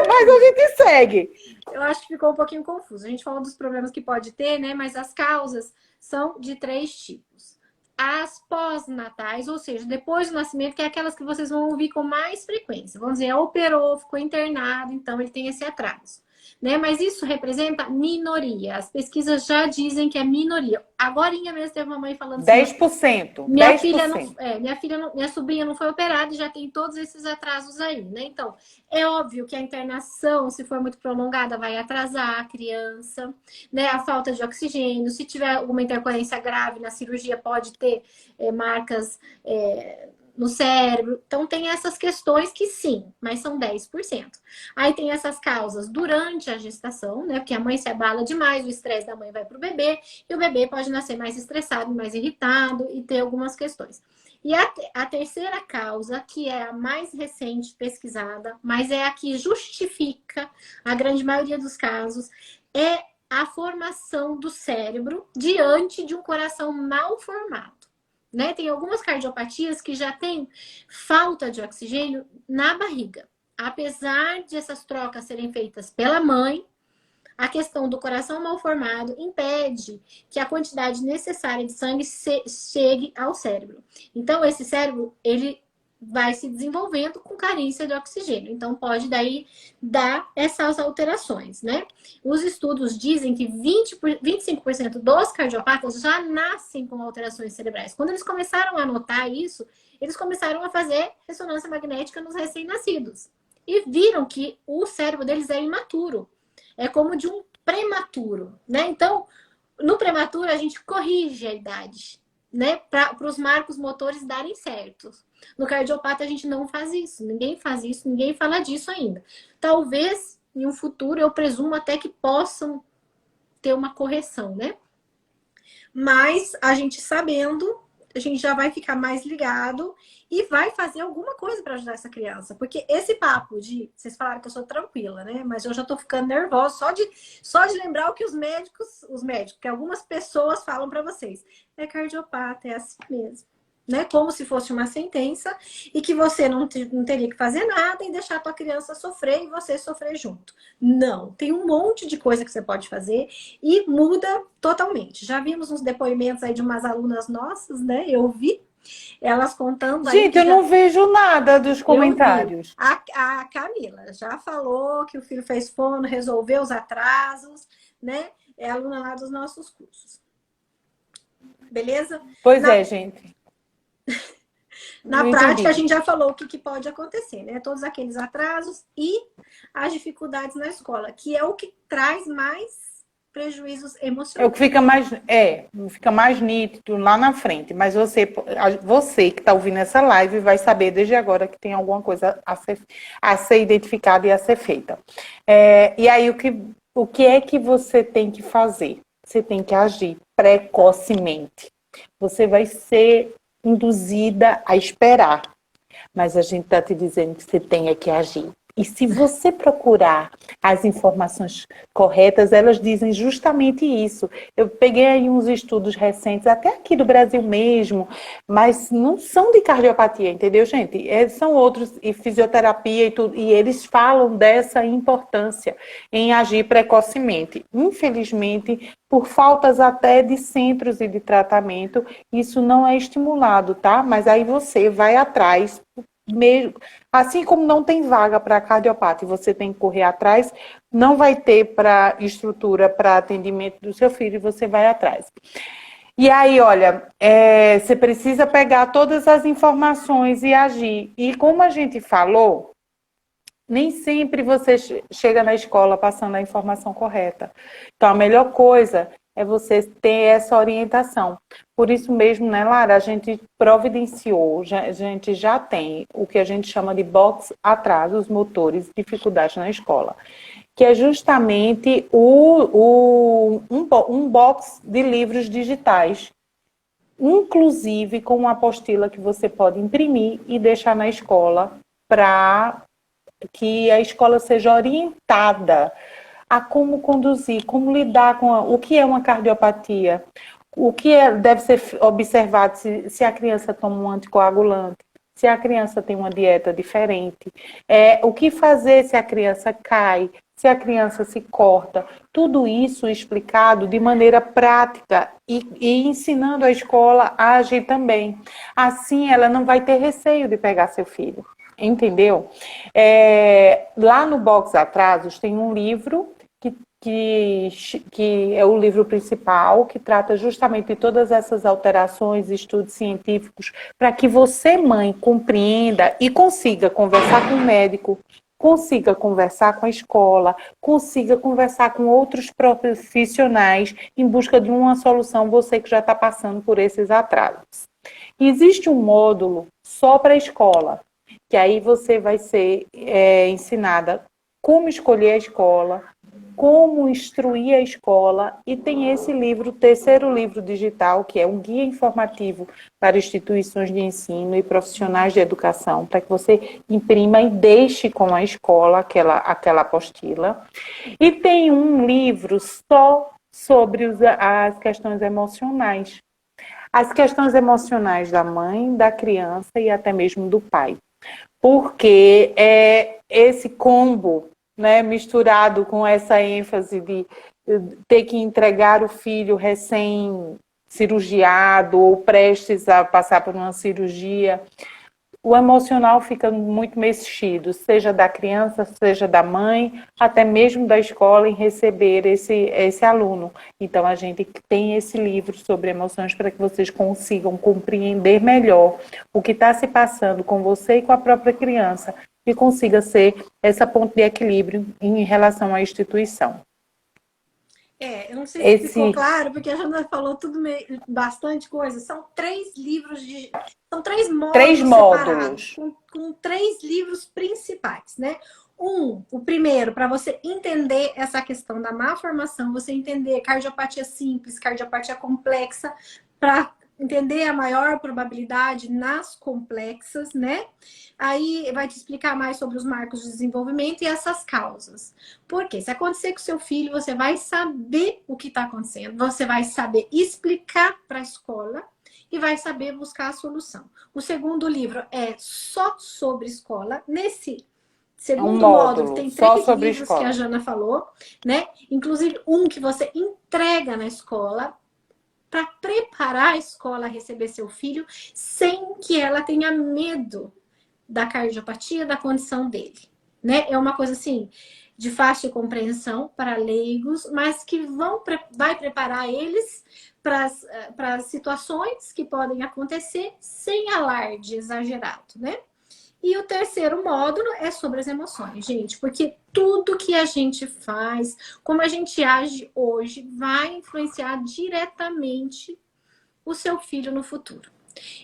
Mas a gente segue. Eu acho que ficou um pouquinho confuso. A gente falou dos problemas que pode ter, né? Mas as causas são de 3 tipos. As pós-natais, ou seja, depois do nascimento, que é aquelas que vocês vão ouvir com mais frequência. Vamos dizer, operou, ficou internado, então ele tem esse atraso. Né? Mas isso representa minoria. As pesquisas já dizem que é minoria. Agorinha mesmo teve uma mãe falando assim, 10%. minha 10%. minha sobrinha não foi operada e já tem todos esses atrasos aí, né? Então, é óbvio que a internação, se for muito prolongada, vai atrasar a criança, né? A falta de oxigênio, se tiver alguma intercorrência grave na cirurgia, pode ter marcas no cérebro. Então, tem essas questões que sim, mas são 10%. Aí tem essas causas durante a gestação, né? Porque a mãe se abala demais, o estresse da mãe vai para o bebê, e o bebê pode nascer mais estressado, mais irritado e ter algumas questões. E a terceira causa, que é a mais recente pesquisada, mas é a que justifica a grande maioria dos casos, é a formação do cérebro diante de um coração mal formado. Né? Tem algumas cardiopatias que já têm falta de oxigênio na barriga. Apesar de essas trocas serem feitas pela mãe, a questão do coração mal formado impede que a quantidade necessária de sangue chegue ao cérebro. Então, esse cérebro, ele vai se desenvolvendo com carência de oxigênio. Então, pode daí dar essas alterações, né? Os estudos dizem que 25% dos cardiopatas já nascem com alterações cerebrais. Quando eles começaram a notar isso, eles começaram a fazer ressonância magnética nos recém-nascidos. E viram que o cérebro deles é imaturo. É como de um prematuro, né? Então, no prematuro, a gente corrige a idade, né? Para os marcos motores darem certo. No cardiopata, a gente não faz isso. Ninguém faz isso, ninguém fala disso ainda. Talvez, em um futuro, eu presumo até que possam ter uma correção, né? Mas, a gente sabendo, a gente já vai ficar mais ligado e vai fazer alguma coisa para ajudar essa criança. Porque esse papo de... Vocês falaram que eu sou tranquila, né? Mas eu já tô ficando nervosa só de lembrar o que os médicos, que algumas pessoas falam para vocês. É cardiopata, é assim mesmo. Né? Como se fosse uma sentença e que você não teria que fazer nada e deixar a tua criança sofrer e você sofrer junto. Não, tem um monte de coisa que você pode fazer e muda totalmente. Já vimos uns depoimentos aí de umas alunas nossas, né? Eu vi elas contando aí. Gente, eu não vejo nada dos comentários. A Camila já falou que o filho fez fono, resolveu os atrasos, né? É aluna lá dos nossos cursos. Beleza? Pois é, gente. Na prática, a gente já falou o que pode acontecer, né? Todos aqueles atrasos e as dificuldades na escola, que é o que traz mais prejuízos emocionais. É o que fica mais nítido lá na frente. Mas você que está ouvindo essa live vai saber desde agora que tem alguma coisa a ser identificada e a ser feita. E aí, o que é que você tem que fazer? Você tem que agir precocemente. Você vai ser induzida a esperar. Mas a gente está te dizendo que você tem que agir. E se você procurar as informações corretas, elas dizem justamente isso. Eu peguei aí uns estudos recentes, até aqui do Brasil mesmo, mas não são de cardiopatia, entendeu, gente? São outros, e fisioterapia e tudo, e eles falam dessa importância em agir precocemente. Infelizmente, por faltas até de centros e de tratamento, isso não é estimulado, tá? Mas aí você vai atrás, mesmo, assim como não tem vaga para cardiopata e você tem que correr atrás, não vai ter para estrutura para atendimento do seu filho e você vai atrás. E aí, olha, você precisa pegar todas as informações e agir. E como a gente falou, nem sempre você chega na escola passando a informação correta. Então, a melhor coisa é você ter essa orientação. Por isso mesmo, né, Lara, a gente providenciou, a gente já tem o que a gente chama de box atrasos motores, dificuldades na escola, que é justamente um box de livros digitais, inclusive com uma apostila que você pode imprimir e deixar na escola para que a escola seja orientada a como conduzir, como lidar com o que é uma cardiopatia, o que deve ser observado se a criança toma um anticoagulante, se a criança tem uma dieta diferente, o que fazer se a criança cai, se a criança se corta, tudo isso explicado de maneira prática e ensinando a escola a agir também. Assim, ela não vai ter receio de pegar seu filho, entendeu? Lá no Box Atrasos tem um livro que é o livro principal, que trata justamente de todas essas alterações, estudos científicos, para que você, mãe, compreenda e consiga conversar com o médico, consiga conversar com a escola, consiga conversar com outros profissionais em busca de uma solução, você que já está passando por esses atrasos. Existe um módulo só para a escola, que aí você vai ser ensinada como escolher a escola, como instruir a escola, e tem esse livro, o terceiro livro digital, que é um guia informativo para instituições de ensino e profissionais de educação, para que você imprima e deixe com a escola aquela apostila. E tem um livro só sobre as questões emocionais. As questões emocionais da mãe, da criança e até mesmo do pai. Porque é esse combo, né, misturado com essa ênfase de ter que entregar o filho recém-cirurgiado ou prestes a passar por uma cirurgia, o emocional fica muito mexido, seja da criança, seja da mãe, até mesmo da escola em receber esse aluno. Então, a gente tem esse livro sobre emoções para que vocês consigam compreender melhor o que está se passando com você e com a própria criança e consiga ser essa ponte de equilíbrio em relação à instituição. Eu não sei se ficou claro, porque a Jana falou bastante coisa. São 3 livros são 3 módulos separados, com 3 livros principais, né? O primeiro, para você entender essa questão da malformação, você entender cardiopatia simples, cardiopatia complexa, para entender a maior probabilidade nas complexas, né? Aí vai te explicar mais sobre os marcos de desenvolvimento e essas causas. Porque se acontecer com seu filho, você vai saber o que está acontecendo, você vai saber explicar para a escola e vai saber buscar a solução. O segundo livro é só sobre escola. Nesse segundo módulo tem 3 livros que a Jana falou, né? Inclusive um que você entrega na escola para preparar a escola a receber seu filho sem que ela tenha medo da cardiopatia, da condição dele, né? É uma coisa assim de fácil compreensão para leigos, mas que vai preparar eles para as situações que podem acontecer sem alarde exagerado, né? E o terceiro módulo é sobre as emoções, gente, porque tudo que a gente faz, como a gente age hoje, vai influenciar diretamente o seu filho no futuro.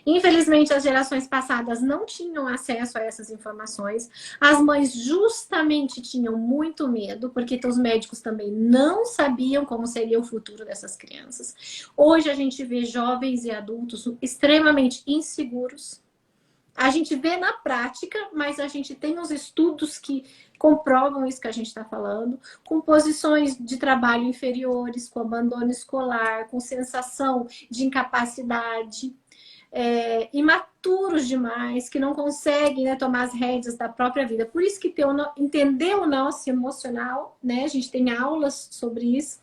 Infelizmente, as gerações passadas não tinham acesso a essas informações. As mães justamente tinham muito medo, porque os médicos também não sabiam como seria o futuro dessas crianças. Hoje a gente vê jovens e adultos extremamente inseguros. A gente vê na prática, mas a gente tem uns estudos que comprovam isso que a gente está falando, com posições de trabalho inferiores, com abandono escolar, com sensação de incapacidade, imaturos demais, que não conseguem, né, tomar as rédeas da própria vida. Por isso que entender o nosso emocional, né? A gente tem aulas sobre isso.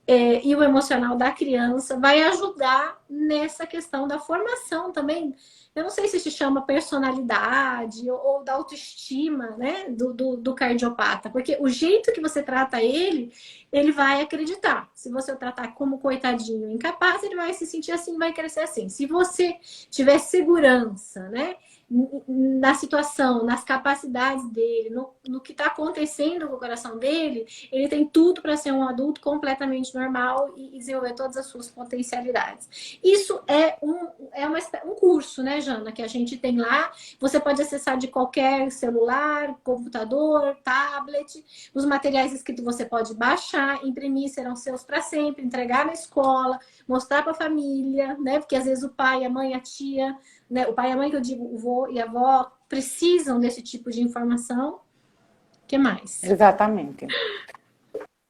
E o emocional da criança vai ajudar nessa questão da formação também. Eu não sei se se chama personalidade ou da autoestima, né, do cardiopata, porque o jeito que você trata ele vai acreditar. Se você o tratar como coitadinho, incapaz, ele vai se sentir assim, vai crescer assim. Se você tiver segurança, né, na situação, nas capacidades dele, no que está acontecendo com o coração dele, ele tem tudo para ser um adulto completamente normal e desenvolver todas as suas potencialidades. Isso é um curso, né, Jana, que a gente tem lá. Você pode acessar de qualquer celular, computador, tablet. Os materiais escritos você pode baixar, imprimir, serão seus para sempre, entregar na escola, mostrar para a família, né? Porque às vezes o pai, a mãe, a tia, né? O pai e a mãe, que eu digo, o vô e a avó, precisam desse tipo de informação. O que mais? Exatamente.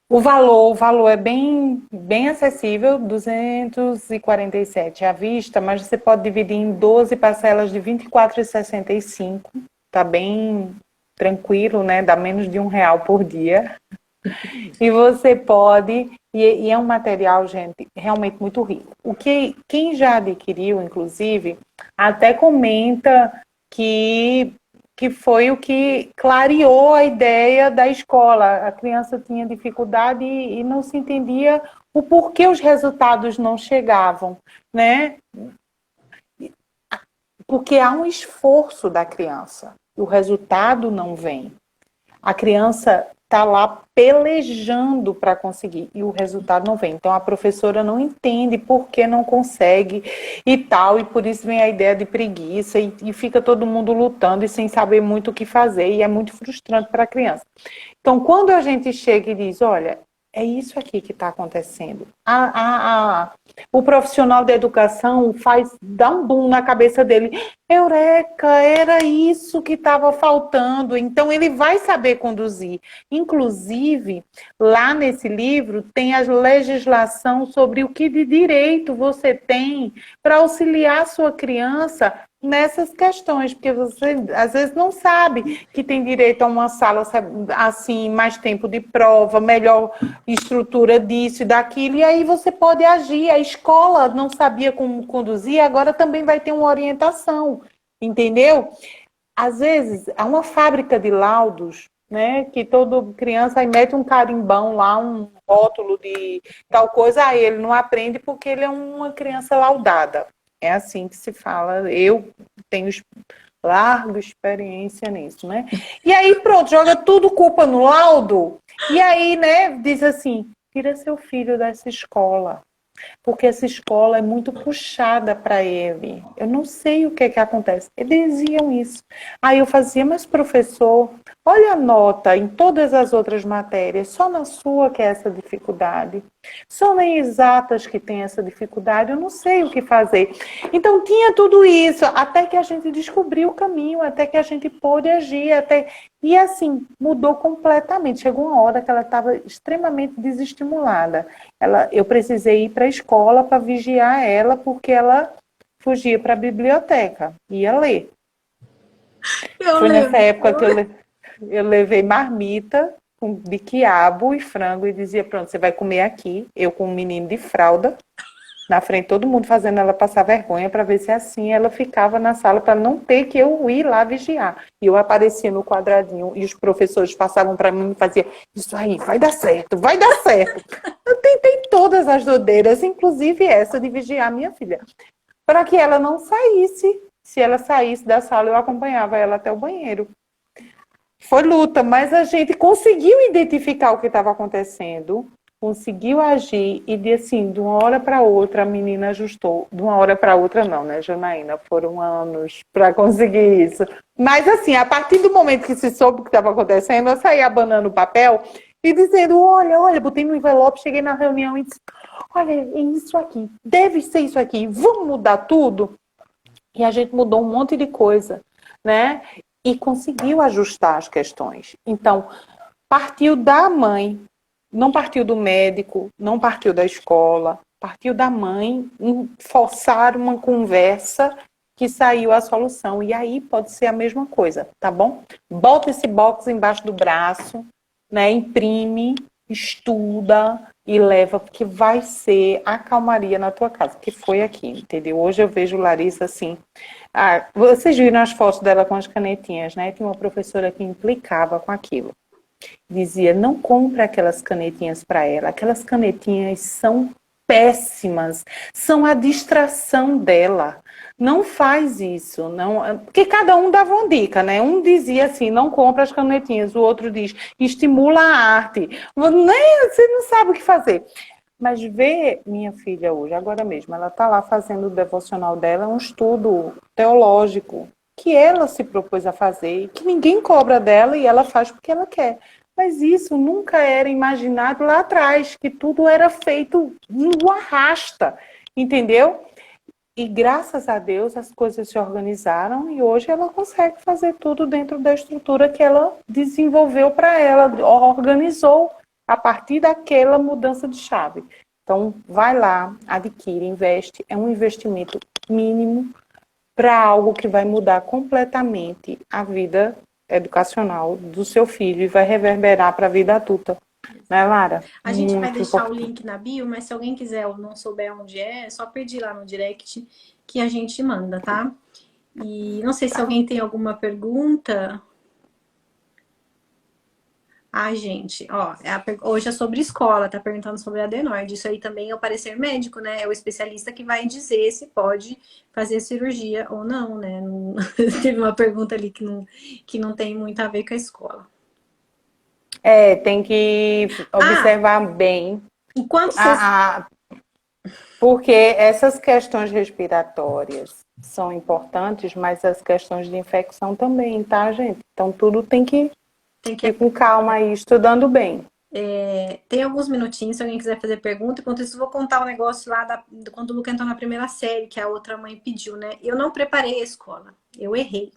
O valor é bem acessível, 247 à vista, mas você pode dividir em 12 parcelas de 24,65. Tá bem tranquilo, né? Dá menos de R$ 1 por dia. E você pode, e é um material, gente, realmente muito rico. Quem já adquiriu, inclusive, até comenta que foi o que clareou a ideia da escola. A criança tinha dificuldade e não se entendia o porquê os resultados não chegavam, né? Porque há um esforço da criança e o resultado não vem. A criança está lá pelejando para conseguir e o resultado não vem. Então a professora não entende por que não consegue e tal, e por isso vem a ideia de preguiça e fica todo mundo lutando e sem saber muito o que fazer, e é muito frustrante para a criança. Então, quando a gente chega e diz, olha, é isso aqui que está acontecendo. O profissional da educação dá um boom na cabeça dele. Eureka, era isso que estava faltando. Então, ele vai saber conduzir. Inclusive, lá nesse livro, tem a legislação sobre o que de direito você tem para auxiliar a sua criança nessas questões, porque você às vezes não sabe que tem direito a uma sala assim, mais tempo de prova, melhor estrutura disso e daquilo, e aí você pode agir. A escola não sabia como conduzir, agora também vai ter uma orientação, entendeu? Às vezes, há uma fábrica de laudos, né, que toda criança aí mete um carimbão lá, um rótulo de tal coisa, aí ele não aprende porque ele é uma criança laudada. É assim que se fala. Eu tenho larga experiência nisso, né? E aí, pronto, joga tudo culpa no laudo. E aí, né, diz assim, tira seu filho dessa escola, porque essa escola é muito puxada para ele. Eu não sei o que é que acontece. Eles diziam isso. Aí eu fazia, mas professor, olha a nota em todas as outras matérias, só na sua que é essa dificuldade. Só nas exatas que tem essa dificuldade, eu não sei o que fazer. Então tinha tudo isso, até que a gente descobriu o caminho, até que a gente pôde agir, e assim, mudou completamente. Chegou uma hora que ela estava extremamente desestimulada. Eu precisei ir para a escola para vigiar ela, porque ela fugia para a biblioteca, ia ler. Foi nessa época que eu levei marmita de quiabo e frango e dizia, pronto, você vai comer aqui, eu com um menino de fralda, na frente, todo mundo fazendo ela passar vergonha para ver se assim ela ficava na sala para não ter que eu ir lá vigiar. E eu aparecia no quadradinho e os professores passavam para mim e faziam, isso aí, vai dar certo, vai dar certo. Eu tentei todas as dodeiras, inclusive essa de vigiar minha filha, para que ela não saísse. Se ela saísse da sala, eu acompanhava ela até o banheiro. Foi luta, mas a gente conseguiu identificar o que estava acontecendo, conseguiu agir e, de uma hora para outra, a menina ajustou. De uma hora para outra não, né, Janaína? Foram anos para conseguir isso. Mas, assim, a partir do momento que se soube o que estava acontecendo, eu saí abanando o papel e dizendo, olha, botei no envelope, cheguei na reunião e disse, olha, é isso aqui, deve ser isso aqui, vamos mudar tudo? E a gente mudou um monte de coisa, né? E conseguiu ajustar as questões. Então, partiu da mãe, não partiu do médico, não partiu da escola, partiu da mãe em forçar uma conversa que saiu a solução. E aí pode ser a mesma coisa, tá bom? Bota esse box embaixo do braço, né? Imprime, estuda e leva, porque vai ser a calmaria na tua casa, que foi aqui, entendeu? Hoje eu vejo Larissa assim. Vocês viram as fotos dela com as canetinhas, né? Tinha uma professora que implicava com aquilo. Dizia, não compre aquelas canetinhas para ela. Aquelas canetinhas são péssimas, são a distração dela. Não faz isso, não, porque cada um dava uma dica, né? Um dizia assim, não compra as canetinhas, o outro diz, estimula a arte. Você não sabe o que fazer. Mas vê minha filha hoje, agora mesmo, ela está lá fazendo o devocional dela, um estudo teológico, que ela se propôs a fazer, que ninguém cobra dela e ela faz porque ela quer. Mas isso nunca era imaginado lá atrás, que tudo era feito no arrasta, entendeu? E graças a Deus as coisas se organizaram e hoje ela consegue fazer tudo dentro da estrutura que ela desenvolveu para ela, organizou a partir daquela mudança de chave. Então, vai lá, adquire, investe. É um investimento mínimo para algo que vai mudar completamente a vida educacional do seu filho e vai reverberar para a vida adulta. Né, Lara? A gente vai deixar o link na bio, mas se alguém quiser ou não souber onde é só pedir lá no direct que a gente manda, tá? E não sei se alguém tem alguma pergunta. Gente, hoje é sobre escola, tá perguntando sobre a adenoide. Isso aí também é o parecer médico, né? É o especialista que vai dizer se pode fazer cirurgia ou não, né? Teve uma pergunta ali que não tem muito a ver com a escola. Tem que Ah, observar bem. enquanto vocês... A, a- Porque essas questões respiratórias são importantes, mas as questões de infecção também, tá, gente? Então tudo tem que Tem que ir com calma aí, estudando bem. tem alguns minutinhos, se alguém quiser fazer pergunta. Enquanto isso, eu vou contar um negócio lá quando o Luca entrou na primeira série, que a outra mãe pediu, né? Eu não preparei a escola, eu errei.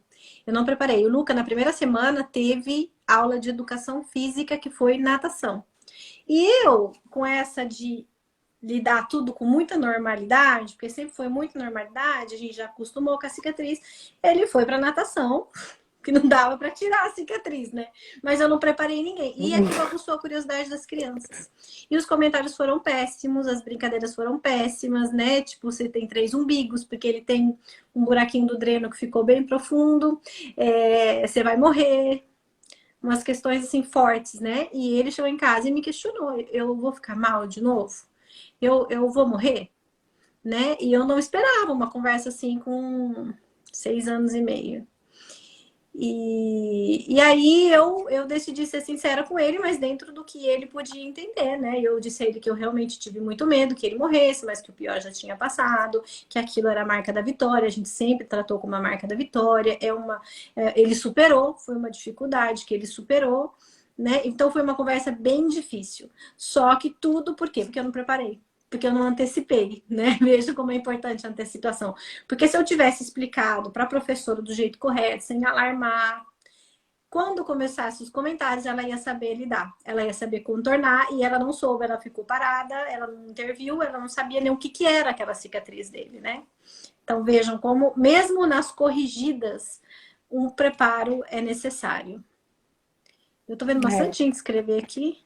Eu não preparei. O Luca, na primeira semana, teve aula de educação física, que foi natação. E eu, com essa de lidar tudo com muita normalidade, porque sempre foi muita normalidade, a gente já acostumou com a cicatriz, ele foi para natação, que não dava para tirar a cicatriz, né? Mas eu não preparei ninguém. E aquilo aguçou a curiosidade das crianças. E os comentários foram péssimos, as brincadeiras foram péssimas, né? Tipo, você tem 3 umbigos, porque ele tem um buraquinho do dreno que ficou bem profundo, você vai morrer. Umas questões assim fortes, né? E ele chegou em casa e me questionou: eu vou ficar mal de novo? Eu vou morrer? Né? E eu não esperava uma conversa assim com 6 anos e meio. E aí eu decidi ser sincera com ele, mas dentro do que ele podia entender, né? Eu disse a ele que eu realmente tive muito medo que ele morresse, mas que o pior já tinha passado, que aquilo era a marca da vitória, a gente sempre tratou como a marca da vitória, ele superou, foi uma dificuldade que ele superou, né? Então foi uma conversa bem difícil. Só que tudo por quê? Porque eu não preparei. Porque eu não antecipei, né? Veja como é importante a antecipação. Porque se eu tivesse explicado para a professora do jeito correto, sem alarmar, quando começasse os comentários, ela ia saber lidar, ela ia saber contornar, e ela não soube, ela ficou parada, ela não interviu, ela não sabia nem o que era aquela cicatriz dele, né? Então vejam como, mesmo nas corrigidas, um preparo é necessário. Eu tô vendo É. bastante gente escrever aqui.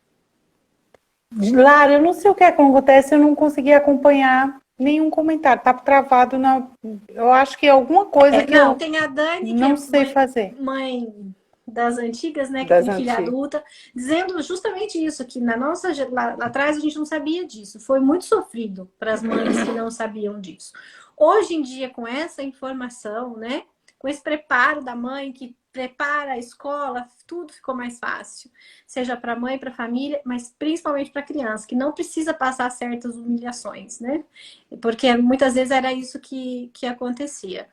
Lara, eu não sei o que acontece, eu não consegui acompanhar nenhum comentário. Tá travado na. Eu acho que é alguma coisa que Não, eu tem a Dani, que é não sei fazer. mãe das antigas, né, que Das tem filha antigas. adulta, dizendo justamente isso, que na nossa lá atrás a gente não sabia disso. Foi muito sofrido para as mães que não sabiam disso. Hoje em dia, com essa informação, né, com esse preparo da mãe que prepara a escola, tudo ficou mais fácil. Seja para a mãe, para a família, mas principalmente para a criança, que não precisa passar certas humilhações, né? Porque muitas vezes era isso que acontecia.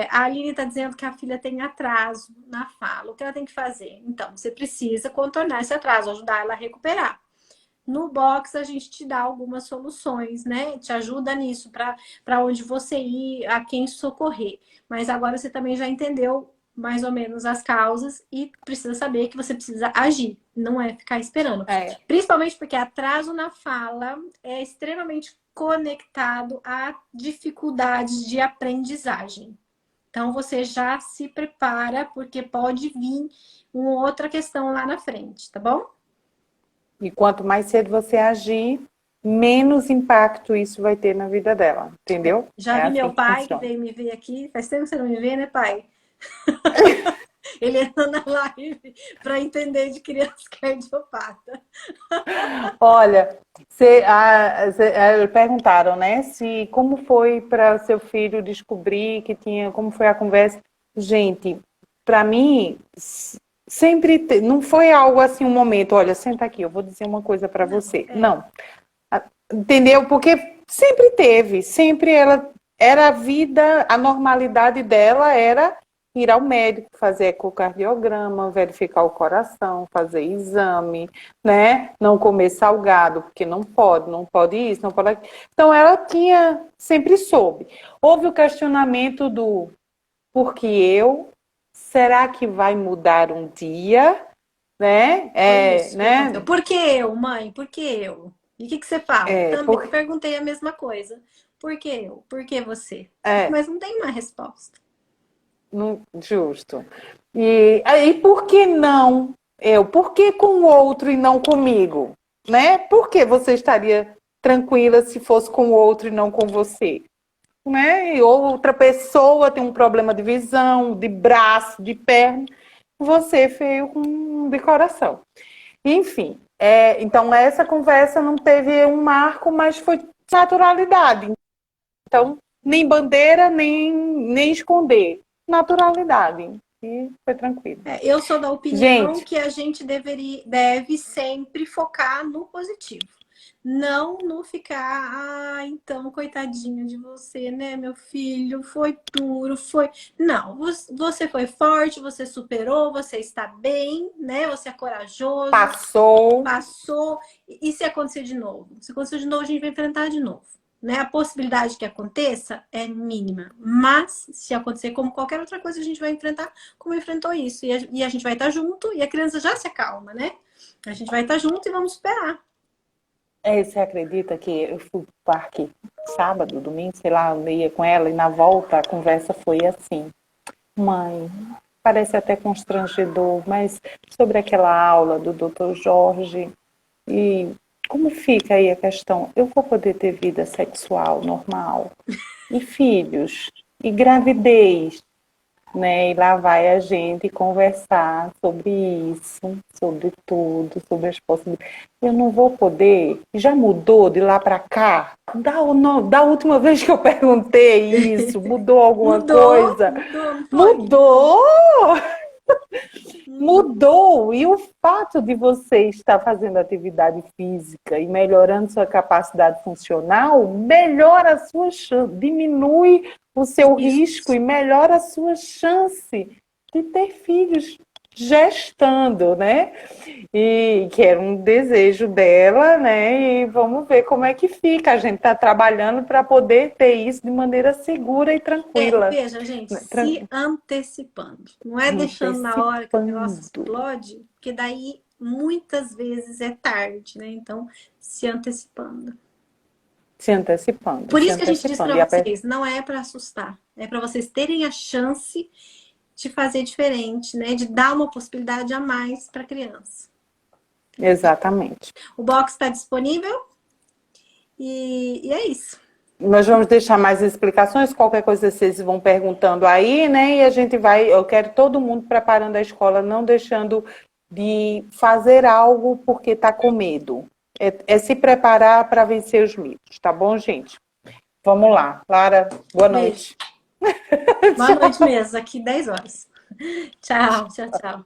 A Aline está dizendo que a filha tem atraso na fala. O que ela tem que fazer? Então, você precisa contornar esse atraso, ajudar ela a recuperar. No box, a gente te dá algumas soluções, né? Te ajuda nisso, para onde você ir, a quem socorrer. Mas agora você também já entendeu mais ou menos as causas e precisa saber que você precisa agir, não é ficar esperando. É. Principalmente porque atraso na fala é extremamente conectado a dificuldades de aprendizagem. Então você já se prepara, porque pode vir uma outra questão lá na frente, tá bom? E quanto mais cedo você agir, menos impacto isso vai ter na vida dela, entendeu? Já É vi assim meu que pai que funciona. veio me ver aqui. Faz tempo que você não me vê, né, pai? Ele entrou na live para entender de criança cardiopata. Olha, perguntaram, né, se como foi para seu filho descobrir que tinha, como foi a conversa. Gente, para mim sempre não foi algo assim um momento, olha, senta aqui, eu vou dizer uma coisa para você. Não, entendeu? Porque sempre teve, sempre ela era a vida, a normalidade dela era ir ao médico, fazer ecocardiograma, verificar o coração, fazer exame, né? Não comer salgado, porque não pode isso, não pode aquilo. Então ela tinha, sempre soube. Houve o questionamento do porque eu, será que vai mudar um dia? Né? Foi isso que Né? aconteceu. Por que eu, mãe? Por que eu? E o que você fala? Também Porque, perguntei a mesma coisa. Por que eu? Por que você? é, Mas não tem uma resposta. Justo. E por que não eu? Por que com o outro e não comigo? Né? Por que você estaria tranquila se fosse com o outro e não com você? Né? E outra pessoa tem um problema de visão, de braço, de perna, você veio com de coração. Enfim, então essa conversa não teve um marco, mas foi naturalidade. Então, nem bandeira, nem esconder. Naturalidade. e foi tranquilo. Eu sou da opinião Gente, que a gente deve sempre focar no positivo. Não no ficar, então, coitadinho de você, né, meu filho? Foi duro, foi. Não, você foi forte, você superou, você está bem, né? Você é corajoso, passou. passou. E se acontecer de novo? Se acontecer de novo, a gente vai enfrentar de novo. Né? A possibilidade que aconteça é mínima. Mas, se acontecer como qualquer outra coisa, a gente vai enfrentar como enfrentou isso. E a gente vai estar junto e a criança já se acalma, né? A gente vai estar junto e vamos esperar. Você acredita que eu fui pro parque sábado, domingo, sei lá, eu ia com ela e na volta a conversa foi assim: mãe, parece até constrangedor, mas sobre aquela aula do Dr. Jorge, e como fica aí a questão? Eu vou poder ter vida sexual normal? E filhos? E gravidez? Né? E lá vai a gente conversar sobre isso, sobre tudo, sobre as possibilidades. Eu não vou poder. Já mudou de lá para cá? Da última vez que eu perguntei isso, mudou alguma coisa? Mudou, não foi? Mudou! Mudou! E o fato de você estar fazendo atividade física e melhorando sua capacidade funcional, melhora a sua chance, diminui o seu risco e melhora a sua chance de ter filhos gestando, né? E que era um desejo dela, né? E vamos ver como é que fica. A gente está trabalhando para poder ter isso de maneira segura e tranquila. Veja, gente, se antecipando. Não é deixando na hora que o negócio explode, porque daí muitas vezes é tarde, né? Então, se antecipando. Se antecipando. Por isso se que a gente diz para antecipando. vocês, não é para assustar, é para vocês terem a chance de fazer diferente, né? De dar uma possibilidade a mais para a criança. Exatamente. O box está disponível e é isso. Nós vamos deixar mais explicações, qualquer coisa vocês vão perguntando aí, né? E a gente vai, eu quero todo mundo preparando a escola, não deixando de fazer algo porque está com medo. É se preparar para vencer os mitos, tá bom, gente? Vamos lá. Lara, boa noite. Boa noite mesmo, aqui 10 horas. Tchau, tchau, tchau.